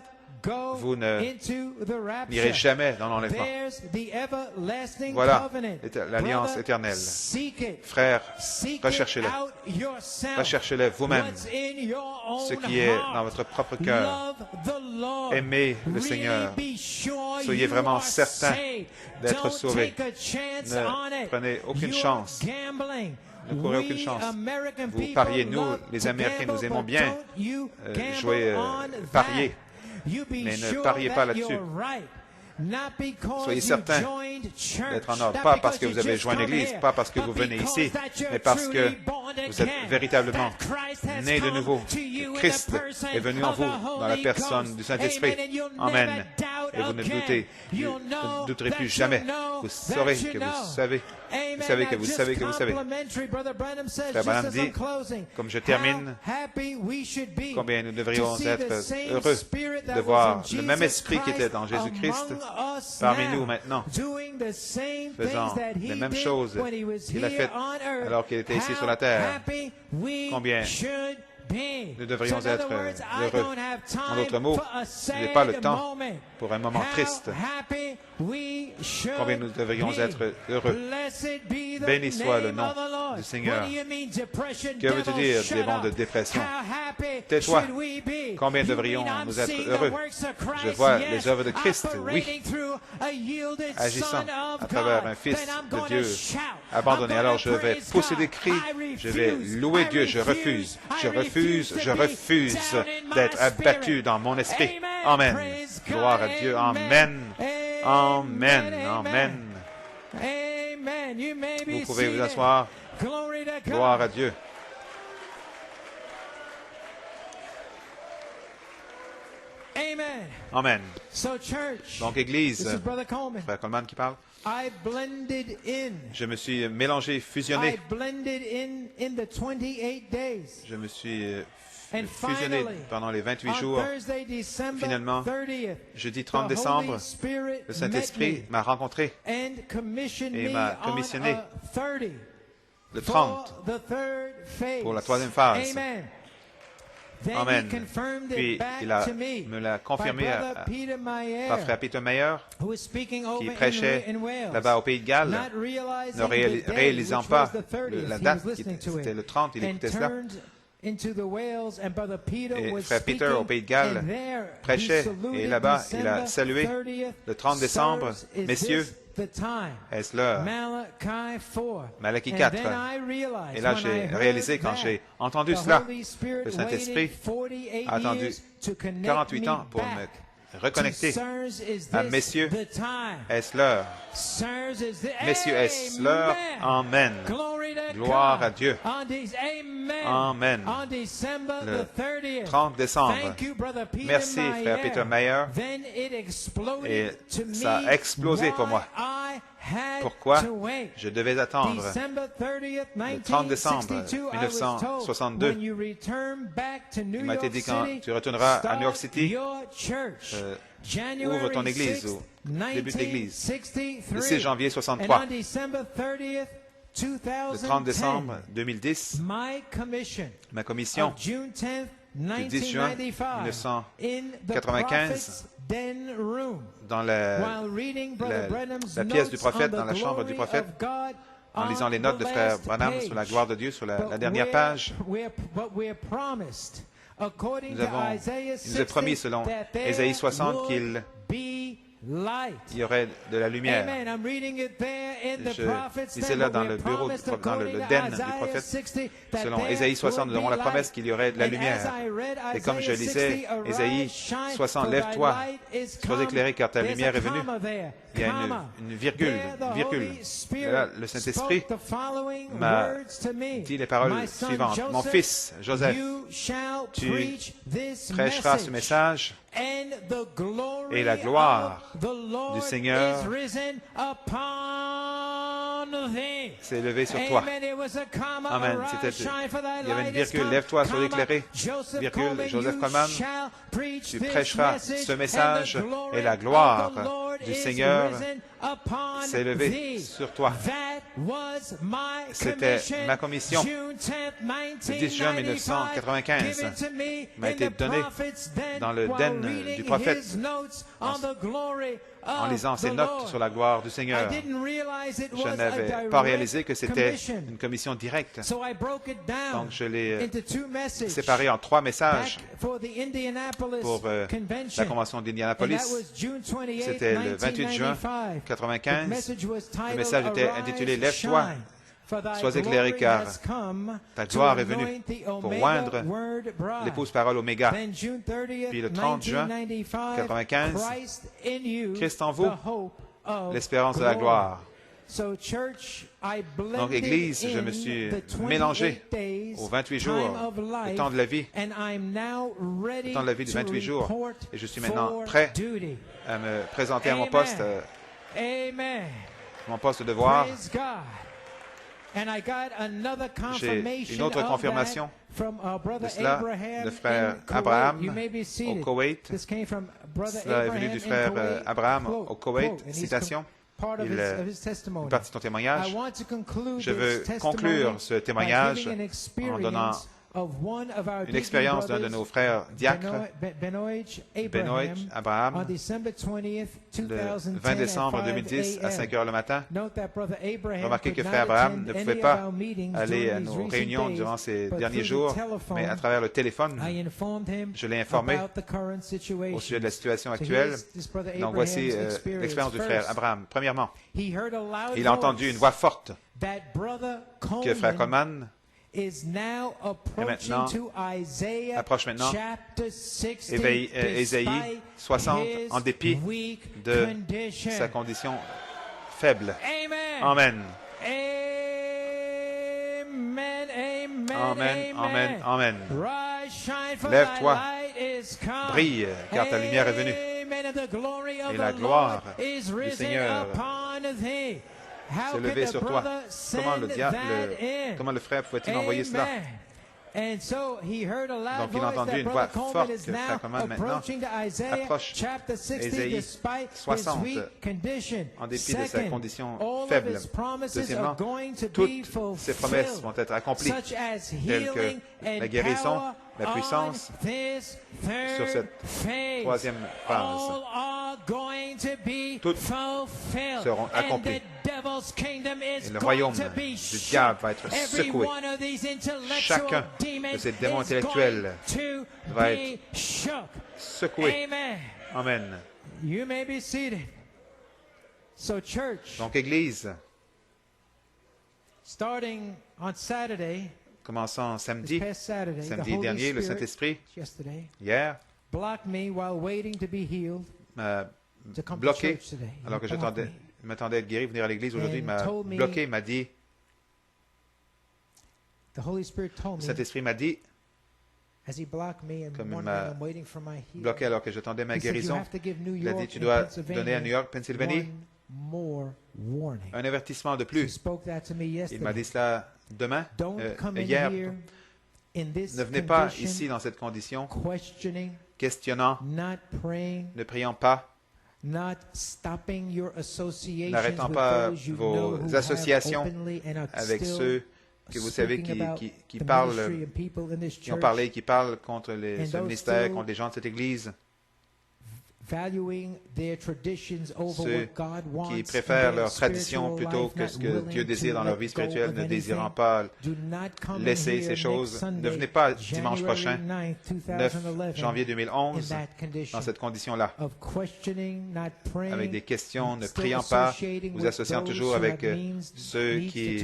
vous n'irez jamais dans l'enlèvement. Voilà l'alliance éternelle. Frères, recherchez-le. Recherchez-le vous-même. Ce qui est dans votre propre cœur. Aimez le Seigneur. Soyez vraiment certains d'être sauvés. Ne prenez aucune chance. Ne courez aucune chance. Vous pariez, nous, les Américains, nous aimons bien jouer, parier. Mais ne pariez pas là-dessus. Soyez certains d'être en ordre, pas parce que vous avez joint l'Église, pas parce que vous venez ici, mais parce que vous êtes véritablement nés de nouveau. Christ est venu en vous dans la personne du Saint-Esprit. Amen. Et vous ne douterez plus jamais. Vous saurez que vous savez. Vous savez que vous savez que vous savez. Frère Branham dit, comme je termine, combien nous devrions être heureux de voir le même esprit qui était en Jésus-Christ parmi nous maintenant, faisant les mêmes choses qu'il a faites alors qu'il était ici sur la terre. Combien nous devrions être heureux. En d'autres mots, ce n'est pas le temps pour un moment triste. Combien nous devrions être heureux. Béni soit le nom du Seigneur. Que veux-tu dire, démon de dépression? Tais-toi. Combien devrions nous être heureux? Je vois les œuvres de Christ, oui, agissant à travers un Fils de Dieu abandonné. Alors je vais pousser des cris, je vais louer Dieu, je refuse d'être abattu dans mon esprit. Amen. Gloire à Dieu. Amen. Amen. Amen. Vous pouvez vous asseoir. Gloire à Dieu. Amen. Donc, Église, Frère Coleman qui parle. Je me suis mélangé, fusionné. Je me suis fusionné pendant les 28 jours. Finalement, jeudi 30 décembre, le Saint-Esprit m'a rencontré et m'a commissionné le 30 pour la troisième phase. Amen. Puis il me l'a confirmé par Frère Peter Mayer, qui prêchait là-bas au Pays de Galles, ne réalisant pas la date, c'était le 30, il écoutait cela. Et Frère Peter au Pays de Galles prêchait, et là-bas, il a salué le 30 décembre, messieurs, est-ce l'heure? Malachie 4. Et là, j'ai réalisé quand j'ai entendu cela, le Saint-Esprit a attendu 48 ans pour me reconnecter à messieurs, est-ce l'heure? Messieurs, est-ce l'heure? Amen. Gloire à Dieu. Amen. Le 30 décembre. Merci, Frère Peter Mayer. Et ça a explosé pour moi. Pourquoi je devais attendre le 30 décembre 1962. Il m'a été dit, quand tu retourneras à New York City, ouvre ton église ou débute l'église. Le 6 janvier 63. Le 30 décembre 2010, ma commission du 10 juin 1995, dans la pièce du prophète, dans la chambre du prophète, en lisant les notes de Frère Branham sur la gloire de Dieu, sur la dernière page, il nous est promis, selon Ésaïe 60, qu'il y aurait de la lumière. Je lisais là dans le bureau, dans le den du prophète, selon Ésaïe 60, nous avons la promesse qu'il y aurait de la lumière. Et comme je lisais Ésaïe 60, lève-toi, sois éclairé car ta lumière est venue. Il y a une virgule. Et là, le Saint-Esprit m'a dit les paroles suivantes. Mon fils, Joseph, tu prêcheras ce message et la gloire du Seigneur s'est levé sur toi. Amen. Il y avait une virgule. Lève-toi, sois éclairé. Virgule. Joseph Coleman, tu prêcheras ce message et la gloire du Seigneur s'est levée sur toi. C'était ma commission. Le 10 juin 1995 m'a été donnée dans le den du prophète en lisant ces notes sur la gloire du Seigneur. Je n'avais pas réalisé que c'était une commission directe. Donc, je l'ai séparé en 3 messages pour la convention d'Indianapolis. C'était le 28 juin 1995. Le message était intitulé « Lève-toi, sois éclairé car ta gloire est venue pour oindre l'épouse parole Oméga. » Puis le 30 juin 1995, Christ en vous, l'espérance de la gloire. Donc, Église, je me suis mélangé aux 28 jours, le temps de la vie, le temps de la vie de 28 jours, et je suis maintenant prêt à me présenter à mon poste de devoir. J'ai une autre confirmation de cela, le frère Abraham au Koweït. Cela est venu du frère Abraham au Koweït. Citation. Une partie de ton témoignage. Je veux conclure ce témoignage en donnant une expérience d'un de nos frères diacres, Benoît Abraham, le 20 décembre 2010 à 5 heures le matin. Remarquez que frère Abraham ne pouvait pas aller à nos réunions durant ces derniers jours, mais à travers le téléphone, je l'ai informé au sujet de la situation actuelle. Donc voici l'expérience du frère Abraham. Premièrement, il a entendu une voix forte que frère Coleman approche maintenant Ésaïe 60 en dépit de sa condition faible. Amen. Amen, amen, amen. Lève-toi, brille, car ta lumière est venue. Et la gloire du Seigneur s'est levé sur toi. Comment le frère pouvait-il envoyer cela? Donc, il a entendu une voix forte que frère Coleman maintenant approche Ésaïe 60 en dépit de sa condition faible. Deuxièmement, toutes ses promesses vont être accomplies, telles que la guérison, la puissance, sur cette troisième phrase. Toutes seront accomplies. Et le royaume du diable va être secoué. Chacun de ces démons intellectuels va être secoué. Amen. Donc, Église, commençant samedi dernier, le Saint-Esprit, hier, m'a bloqué, alors que je m'attendais à être guéri, venir à l'église aujourd'hui, m'a bloqué, m'a dit, le Saint-Esprit m'a dit, comme il m'a bloqué alors que j'attendais ma guérison, il a dit, tu dois donner à New York, Pennsylvanie, un avertissement de plus. Il m'a dit cela hier. Ne venez pas ici dans cette condition, questionnant, ne priant pas, n'arrêtant pas vos associations avec ceux que vous savez qui ont parlé, qui parlent contre ce ministère, contre les gens de cette Église. Ceux qui préfèrent leur tradition plutôt que ce que Dieu désire dans leur vie spirituelle, ne désirant pas laisser ces choses. Ne venez pas dimanche prochain, 9 janvier 2011, dans cette condition-là, avec des questions, ne priant pas, vous associant toujours avec ceux qui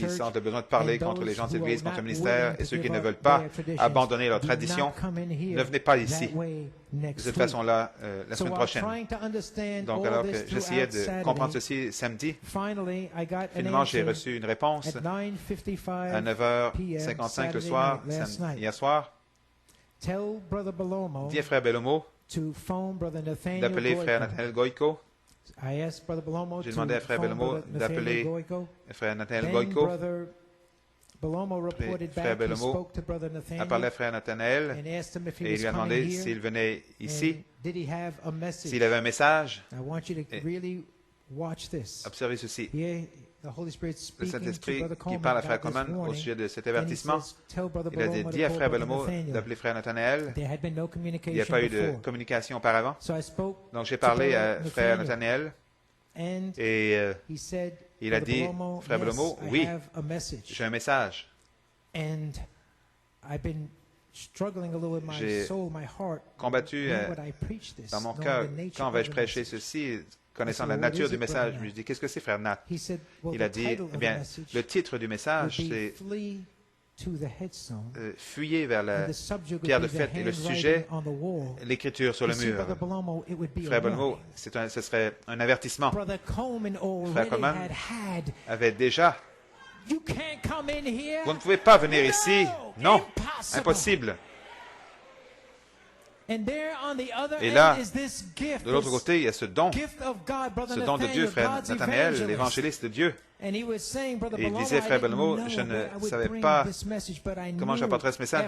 sentent le besoin de parler contre les gens de cette Église, contre le ministère, et ceux qui ne veulent pas abandonner leur tradition. Ne venez pas ici de cette façon-là la semaine prochaine. Donc, alors que j'essayais de comprendre ceci samedi, finalement, j'ai reçu une réponse à 9h55 le soir, hier soir. Dis à frère Bellomo d'appeler frère Nathaniel Goyko J'ai demandé à Frère Belomo d'appeler Frère Nathaniel Goyko. Frère Belomo a parlé à Frère Nathanaël et il lui a demandé s'il venait ici, s'il avait un message. Observez ceci. Le Saint-Esprit qui parle à Frère Coleman au sujet de cet avertissement, il a dit à Frère Belomo d'appeler Frère Nathanaël. Il n'y a pas eu de communication auparavant. Donc j'ai parlé à Frère Nathanaël et il a dit, Frère Belomo, oui, j'ai un message. J'ai combattu dans mon cœur, quand vais-je prêcher ceci, connaissant la nature du message. Je lui ai dit, qu'est-ce que c'est, Frère Nat? Il a dit, eh bien, le titre du message, c'est fuyez vers la pierre de fête et le sujet, l'écriture sur le mur. Frère Belomo, ce serait un avertissement. Frère Coleman avait déjà... Vous ne pouvez pas venir ici. Non, impossible. Et là, de l'autre côté, il y a ce don de Dieu, Frère Nathanaël, l'évangéliste de Dieu. Et il disait, Frère Belomo, je ne savais pas comment j'apporterais ce message.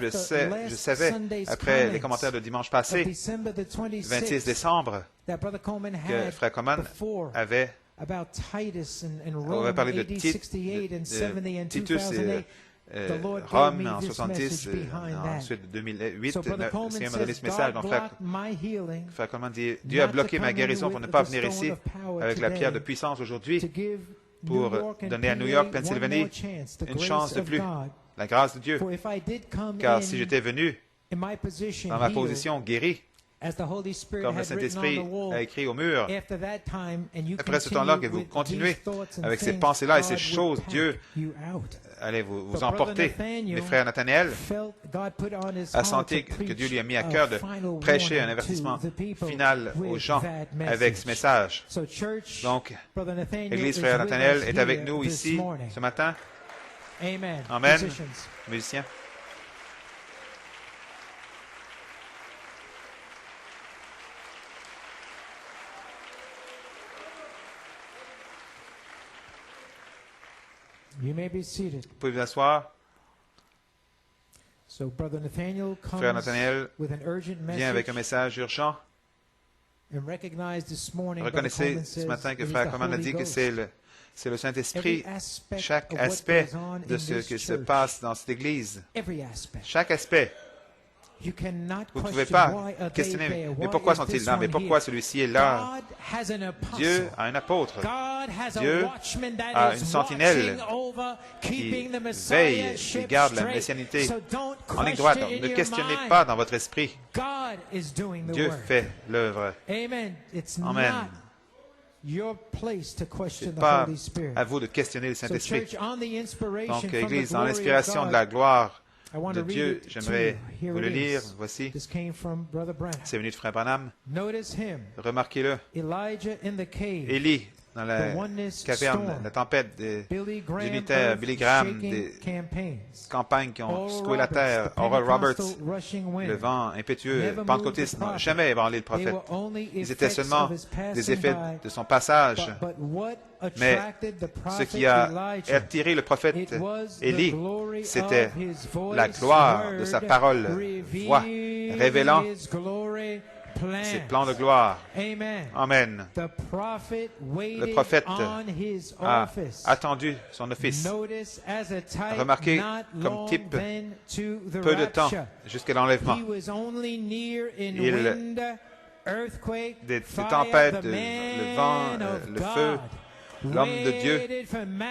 Je savais, après les commentaires de dimanche passé, 26 décembre, que Frère Coleman avait parlé de Titus et Rome en 70, ensuite 2008, le Seigneur m'a donné ce message. Donc, Frère Coleman dit, Dieu a bloqué ma guérison pour ne pas venir ici avec la pierre de puissance aujourd'hui pour donner à New York, Pennsylvanie, une chance de plus, la grâce de Dieu. Car si j'étais venu dans ma position guérie, comme le Saint-Esprit a écrit au mur, après ce temps-là, que vous continuez avec ces pensées-là et ces choses, Dieu allez vous emporter. Mais Frère Nathanaël a senti que Dieu lui a mis à cœur de prêcher un avertissement final aux gens avec ce message. Donc, l'Église Frère Nathanaël est avec nous ici ce matin. Amen. Musiciens. You may be seated. Vous pouvez vous asseoir. So, Brother Nathaniel Frère Nathanaël with an urgent vient avec un message urgent. Reconnaissez ce matin que Frère Coleman a dit que c'est le Saint-Esprit, chaque aspect de ce qui se passe dans cette Église. Chaque aspect. Vous ne pouvez pas questionner, mais pourquoi sont-ils là? Mais pourquoi celui-ci est là? Dieu a un apôtre. Dieu a une sentinelle qui veille et garde la messianité en ligne droite. Donc, ne questionnez pas dans votre esprit. Dieu fait l'œuvre. Amen. Ce n'est pas à vous de questionner le Saint-Esprit. Donc, Église, dans l'inspiration de la gloire de Dieu, j'aimerais vous le lire. Voici. C'est venu de Frère Branham. Remarquez-le. Élie, dans la caverne, la tempête des unitaires, Billy Graham, des campagnes qui ont secoué la terre, Oral Roberts, le vent impétueux, pentecôtiste n'ont jamais ébranlé le prophète. Ils étaient seulement des effets de son passage. Mais ce qui a attiré le prophète Élie, c'était la gloire de sa parole, voix, révélant ses plans de gloire. Amen. Le prophète a attendu son office. Remarquez comme type peu de temps jusqu'à l'enlèvement. Des tempêtes, le vent, le feu. L'homme de Dieu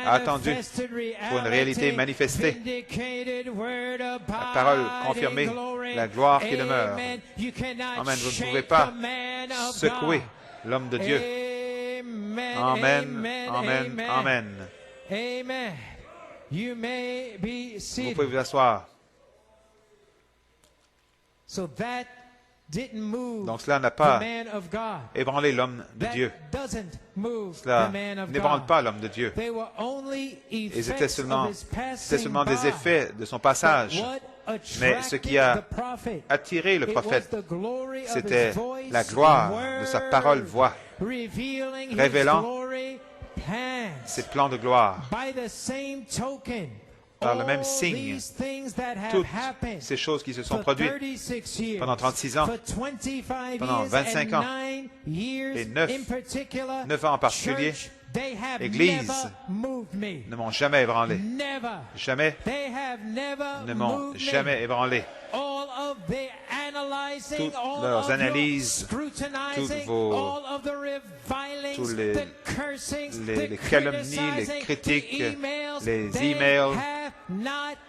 a attendu pour une réalité manifestée, la parole confirmée, la gloire qui demeure. Amen. Vous ne pouvez pas secouer l'homme de Dieu. Amen. Amen. Amen. Vous pouvez vous asseoir. Donc cela n'a pas ébranlé l'homme de Dieu. Cela n'ébranle pas l'homme de Dieu. Et c'était seulement des effets de son passage. Mais ce qui a attiré le prophète, c'était la gloire de sa parole-voix, révélant ses plans de gloire. Par le même signe, toutes ces choses qui se sont produites pendant 36 ans, pendant 25 ans, et 9 ans en particulier, l'Église ne m'ont jamais ébranlé. Jamais ne m'ont jamais ébranlé. Toutes leurs analyses, toutes les calomnies, les critiques, les emails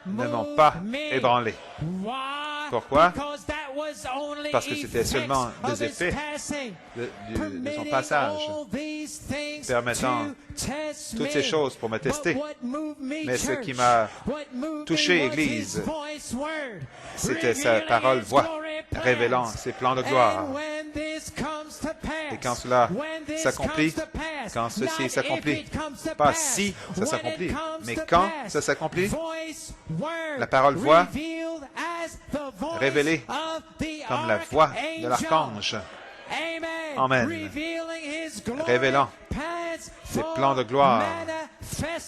ne m'ont pas ébranlé. Pourquoi? Parce que c'était seulement des effets de son passage, permettant toutes ces choses pour me tester. Mais ce qui m'a touché, Église, c'était sa parole-voix, révélant ses plans de gloire. Et quand cela s'accomplit, quand ceci s'accomplit, pas si ça s'accomplit, mais quand ça s'accomplit, la parole-voix révélée comme la voix de l'archange. Amen. Révélant ses plans de gloire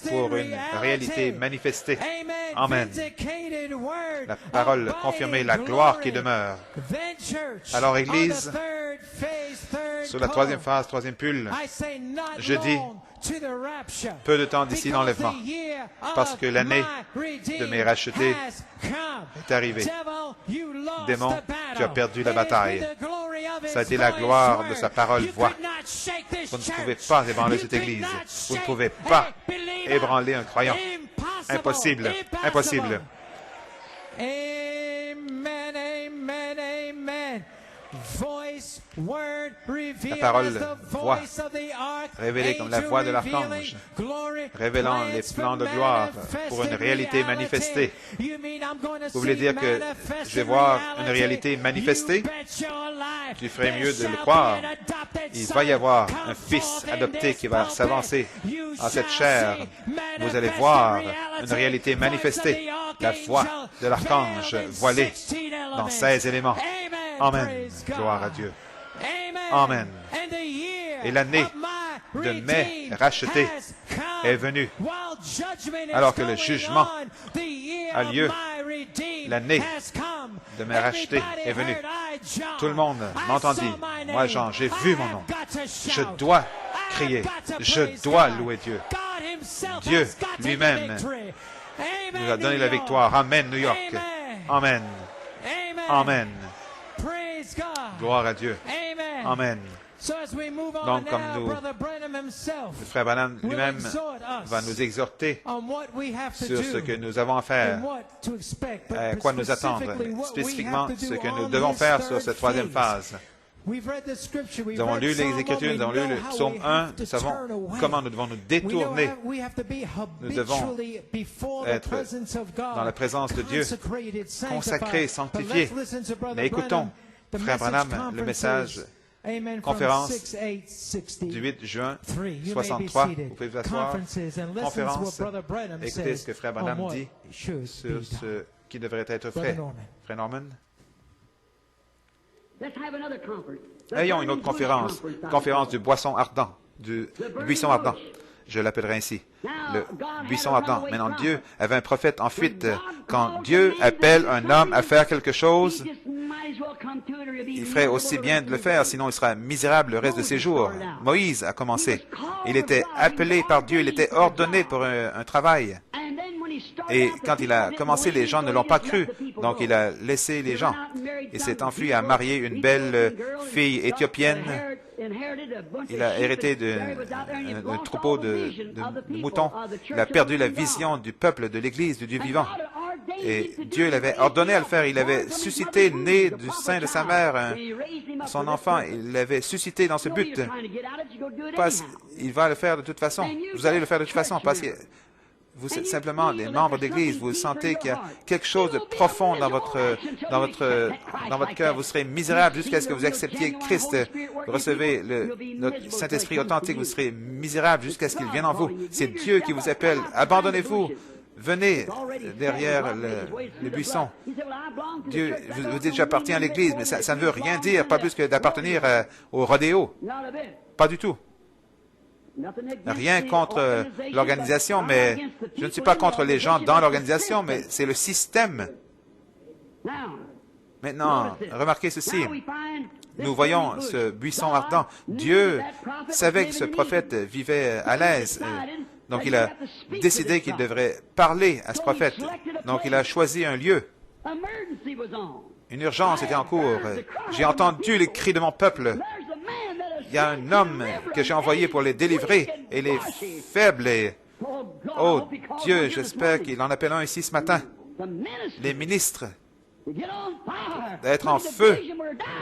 pour une réalité manifestée. Amen. La parole confirmée, la gloire qui demeure. Alors, Église, sur la troisième phase, troisième pull, je dis peu de temps d'ici l'enlèvement, parce que l'année de mes rachetés est arrivée. Démon, tu as perdu la bataille. Ça a été la gloire de sa parole-voix. Vous ne pouvez pas ébranler cette Église. Vous ne pouvez pas ébranler un croyant. Impossible. Impossible. Amen, amen, amen. La parole, voix, révélée comme la voix de l'archange, révélant les plans de gloire pour une réalité manifestée. Vous voulez dire que je vais voir une réalité manifestée? Tu ferais mieux de le croire. Il va y avoir un fils adopté qui va s'avancer en cette chair. Vous allez voir une réalité manifestée, la voix de l'archange voilée dans 16 éléments. Amen. Gloire à Dieu. Amen. Et l'année de mes rachetés est venue. Alors que le jugement a lieu, l'année de mes rachetés est venue. Tout le monde m'entendit. Moi, Jean, j'ai vu mon nom. Je dois crier. Je dois louer Dieu. Dieu lui-même nous a donné la victoire. Amen, New York. Amen. Amen. Gloire à Dieu. Amen. Donc, comme le frère Branham lui-même va nous exhorter sur ce que nous avons à faire, à quoi nous attendre, spécifiquement ce que nous devons faire sur cette troisième phase. Nous avons lu les Écritures, nous avons lu le psaume 1, nous savons comment nous devons nous détourner. Nous devons être dans la présence de Dieu, consacrés, sanctifiés. Mais écoutons, frère Branham, le message, conférence du 8 juin 63. Vous pouvez vous asseoir. Conférence. Écoutez ce que frère Branham dit sur ce qui devrait être fait. Frère Norman. Ayons une autre conférence, conférence du buisson ardent, du buisson ardent. Je l'appellerai ainsi, le buisson ardent. Maintenant, Dieu avait un prophète en fuite. Quand Dieu appelle un homme à faire quelque chose, il ferait aussi bien de le faire, sinon il sera misérable le reste de ses jours. Moïse a commencé. Il était appelé par Dieu, il était ordonné pour un travail. Et quand il a commencé, les gens ne l'ont pas cru. Donc, il a laissé les gens. Il s'est enfui à marier une belle fille éthiopienne. Il a hérité d'un troupeau de moutons. Il a perdu la vision du peuple, de l'Église, du Dieu vivant. Et Dieu l'avait ordonné à le faire. Il avait suscité, né du sein de sa mère, son enfant. Il l'avait suscité dans ce but. Il va le faire de toute façon. Vous allez le faire de toute façon parce que vous êtes simplement des membres d'Église. Vous sentez qu'il y a quelque chose de profond dans votre cœur. Vous serez misérable jusqu'à ce que vous acceptiez Christ. Vous recevez notre Saint-Esprit authentique. Vous serez misérable jusqu'à ce qu'il vienne en vous. C'est Dieu qui vous appelle. Abandonnez-vous venez derrière le buisson. Dieu vous dites, j'appartiens à l'Église, mais ça ne veut rien dire, pas plus que d'appartenir au rodéo. Pas du tout. Rien contre l'organisation, mais je ne suis pas contre les gens dans l'organisation, mais c'est le système. Maintenant, remarquez ceci. Nous voyons ce buisson ardent. Dieu savait que ce prophète vivait à l'aise. Donc, il a décidé qu'il devrait parler à ce prophète. Donc, il a choisi un lieu. Une urgence était en cours. J'ai entendu les cris de mon peuple. Il y a un homme que j'ai envoyé pour les délivrer et les faibles. Oh Dieu, j'espère qu'il en appelle un ici ce matin. Les ministres d'être en feu.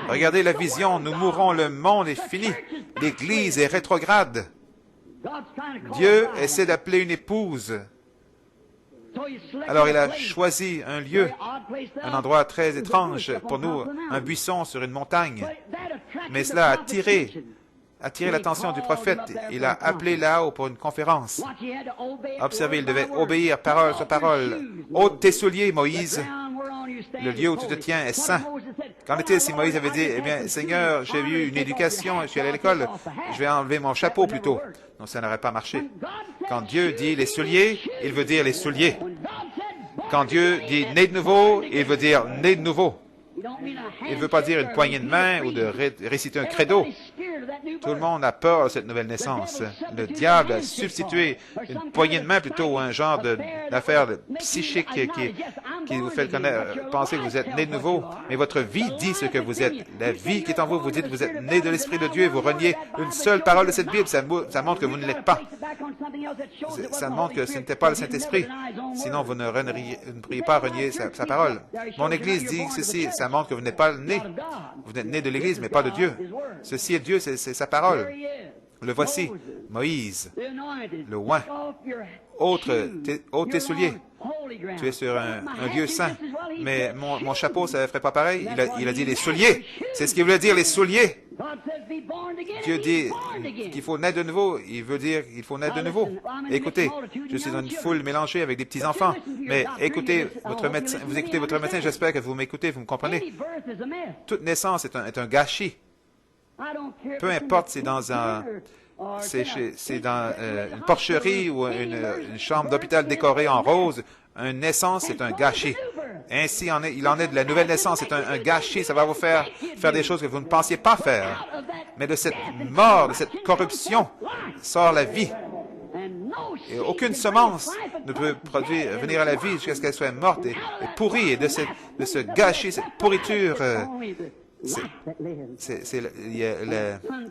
Regardez la vision, nous mourrons, le monde est fini. L'Église est rétrograde. Dieu essaie d'appeler une épouse. Alors il a choisi un lieu, un endroit très étrange pour nous, un buisson sur une montagne. Mais cela a attiré l'attention du prophète. Il a appelé là-haut pour une conférence. Observez, il devait obéir parole sur parole. Ôte tes souliers, Moïse. Le lieu où tu te tiens est saint. Qu'en est-il si Moïse avait dit, eh bien, Seigneur, j'ai eu une éducation, je suis allé à l'école, je vais enlever mon chapeau plutôt. Non, ça n'aurait pas marché. Quand Dieu dit les souliers, il veut dire les souliers. Quand Dieu dit né de nouveau, il veut dire né de nouveau. Il ne veut pas dire une poignée de main ou de réciter un credo. Tout le monde a peur de cette nouvelle naissance. Le diable a substitué une poignée de main plutôt ou un genre d'affaire psychique qui vous fait penser que vous êtes né de nouveau. Mais votre vie dit ce que vous êtes. La vie qui est en vous, vous dites que vous êtes né de l'Esprit de Dieu et vous reniez une seule parole de cette Bible. Ça montre que vous ne l'êtes pas. Ça montre que ce n'était pas le Saint-Esprit. Sinon, vous ne pourriez pas renier sa parole. Mon Église dit ceci. Ça montre que vous n'êtes pas né. Vous êtes né de l'Église, mais pas de Dieu. Ceci est Dieu, c'est sa parole. Le voici, Moïse, le oint. Ôte tes souliers. Tu es sur un lieu saint. Mais mon chapeau, ça ne ferait pas pareil. Il a dit les souliers. C'est ce qu'il voulait dire, les souliers. Dieu dit qu'il faut naître de nouveau. Il veut dire qu'il faut naître de nouveau. Écoutez, je suis dans une foule mélangée avec des petits-enfants. Mais écoutez votre médecin. Vous écoutez votre médecin. J'espère que vous m'écoutez, vous me comprenez. Toute naissance est un gâchis. Peu importe, c'est dans une porcherie ou une chambre d'hôpital décorée en rose. Une naissance, c'est un gâchis. Ainsi, il en est de la nouvelle naissance. C'est un gâchis. Ça va vous faire des choses que vous ne pensiez pas faire. Mais de cette mort, de cette corruption, sort la vie. Et aucune semence ne peut venir à la vie jusqu'à ce qu'elle soit morte et pourrie. Et de ce gâchis, cette pourriture, c'est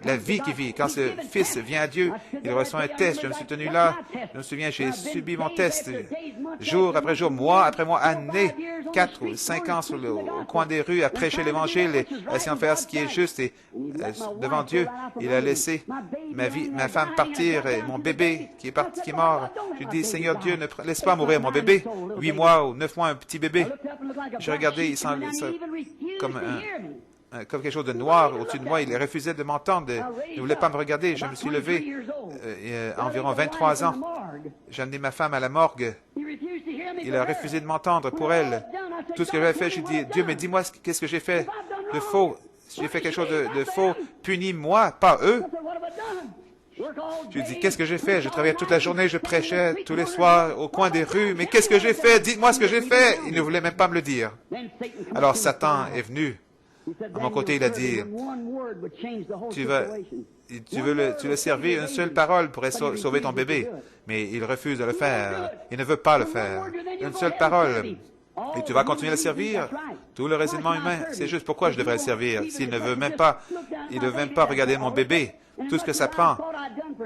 la vie qui vit. Quand ce fils vient à Dieu, il reçoit un test. Je me suis tenu là. Je me souviens, j'ai subi mon test jour après jour, mois après mois, années, 4 ou 5 ans au coin des rues à prêcher l'Évangile et à essayer de faire ce qui est juste. Et devant Dieu, il a laissé ma femme partir et mon bébé qui est mort. Je dis, Seigneur Dieu, ne laisse pas mourir mon bébé. 8 mois ou 9 mois, un petit bébé. J'ai regardé, il semble comme quelque chose de noir au-dessus de moi. Il refusait de m'entendre. Il ne voulait pas me regarder. Je me suis levé à environ 23 ans. J'ai amené ma femme à la morgue. Il a refusé de m'entendre pour elle. Tout ce que j'avais fait, j'ai dit, Dieu, mais dis-moi qu'est-ce que j'ai fait de faux. Si j'ai fait quelque chose de faux, punis-moi, pas eux. Je lui ai dit, qu'est-ce que j'ai fait? Je travaillais toute la journée, je prêchais tous les soirs au coin des rues. Mais qu'est-ce que j'ai fait? Dites-moi ce que j'ai fait. Il ne voulait même pas me le dire. Alors Satan est venu. À mon côté, il a dit, tu veux le servir, une seule parole pourrait sauver ton bébé. Mais il refuse de le faire. Il ne veut pas le faire. Une seule parole. Et tu vas continuer à le servir. Tout le raisonnement humain, c'est juste pourquoi je devrais le servir. S'il ne veut même pas, regarder mon bébé. Tout ce que ça prend,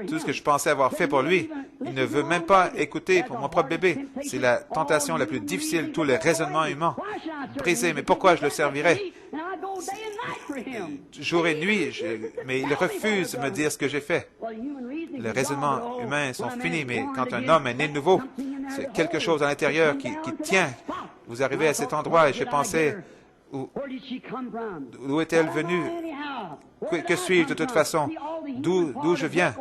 tout ce que je pensais avoir fait pour lui, il ne veut même pas écouter pour mon propre bébé. C'est la tentation la plus difficile, tous les raisonnements humains. Brisé, mais pourquoi je le servirais? Jour et nuit, mais il refuse de me dire ce que j'ai fait. Les raisonnements humains sont finis, mais quand un homme est né de nouveau, c'est quelque chose à l'intérieur qui tient. Vous arrivez à cet endroit et je pensais, où est-elle venue? Que suis-je de toute façon? D'où je viens?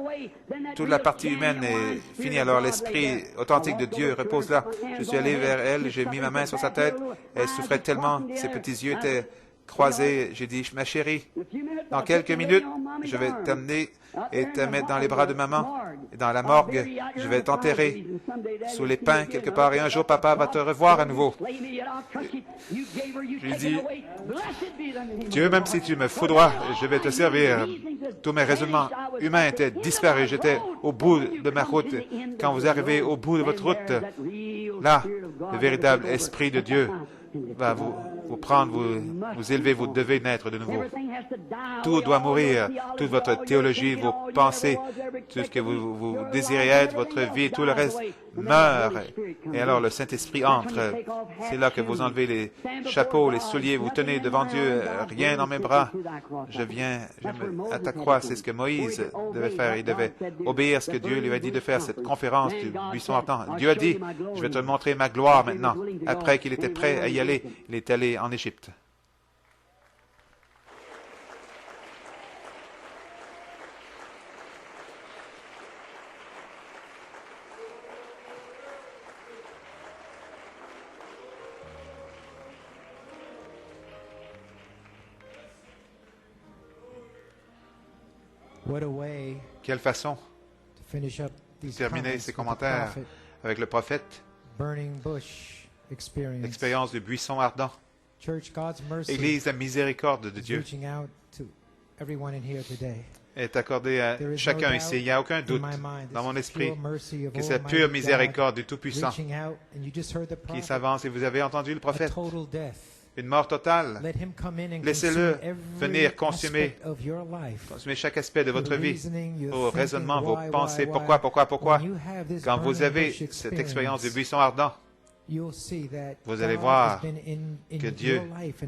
toute la partie humaine est finie. Alors l'esprit authentique de Dieu repose là. Je suis allé vers elle, j'ai mis ma main sur sa tête. Elle souffrait tellement, ses petits yeux étaient croisés. J'ai dit, ma chérie, dans quelques minutes, je vais t'amener et te mettre dans les bras de maman, dans la morgue. Je vais t'enterrer sous les pins quelque part et un jour, papa va te revoir à nouveau. Je lui dis, Dieu, même si tu me foudroies, je vais te servir. Tous mes raisonnements humains étaient disparus. J'étais au bout de ma route. Quand vous arrivez au bout de votre route, là, le véritable Esprit de Dieu va vous prendre, vous élever, vous devez naître de nouveau. Tout doit mourir, toute votre théologie, vos pensées, tout ce que vous désirez être, votre vie, tout le reste meurt. Et alors le Saint-Esprit entre. C'est là que vous enlevez les chapeaux, les souliers, vous tenez devant Dieu, rien dans mes bras. Je viens à ta croix. C'est ce que Moïse devait faire. Il devait obéir à ce que Dieu lui a dit de faire, cette conférence du buisson ardent. Dieu a dit, je vais te montrer ma gloire maintenant. Après qu'il était prêt à y aller, il est allé en Égypte. Quelle façon de terminer ces commentaires avec le prophète, l'expérience du buisson ardent. Église, la miséricorde de Dieu est accordée à chacun ici. Il n'y a aucun doute dans mon esprit que cette pure miséricorde du Tout-Puissant qui s'avance, et vous avez entendu le prophète, une mort totale. Laissez-le venir consumer chaque aspect de votre vie, vos raisonnements, vos pensées. Pourquoi? Quand vous avez cette expérience du buisson ardent, vous allez voir que Dieu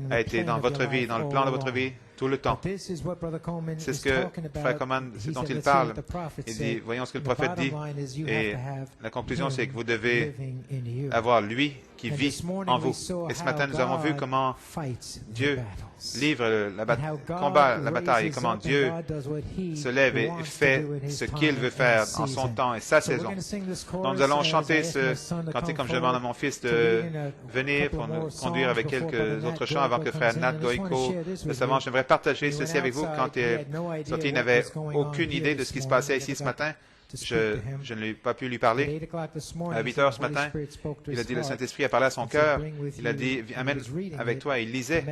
a été dans votre vie, dans le plan de votre vie, tout le temps. C'est ce que Frère Coleman, ce dont il parle. Il dit, voyons ce que le prophète dit. Et la conclusion, c'est que vous devez avoir lui qui vit en vous. Et ce matin, nous avons vu comment Dieu livre combat la bataille, et comment Dieu se lève et fait ce qu'il veut faire en son temps et sa saison. Donc nous allons chanter ce cantique comme je demande à mon fils de venir pour nous conduire avec quelques autres chants avant que Frère Nat Goïko le savant. J'aimerais partager ceci avec vous. Quand il est sorti, il n'avait aucune idée de ce qui se passait ici ce matin. Je ne l'ai pas pu lui parler. À 8 heures ce matin, il a dit, le Saint-Esprit a parlé à son cœur. Il a dit, amène avec toi. Il lisait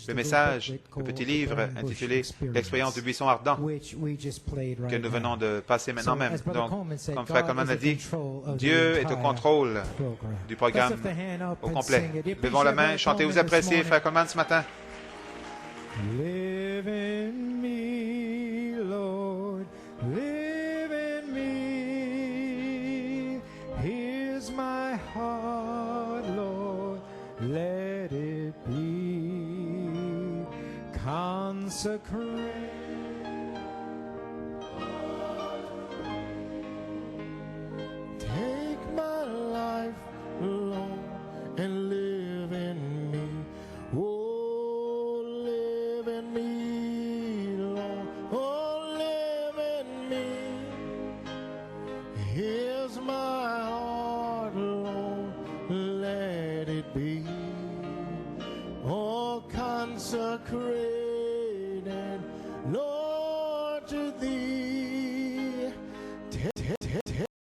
le message, le petit livre intitulé L'expérience du buisson ardent que nous venons de passer maintenant même. Donc, comme Frère Coleman a dit, Dieu est au contrôle du programme au complet. Levons la main, chantez, vous appréciez Frère Coleman ce matin. Live in me, Lord, live in me. Here's my heart, Lord, let it be consecrated.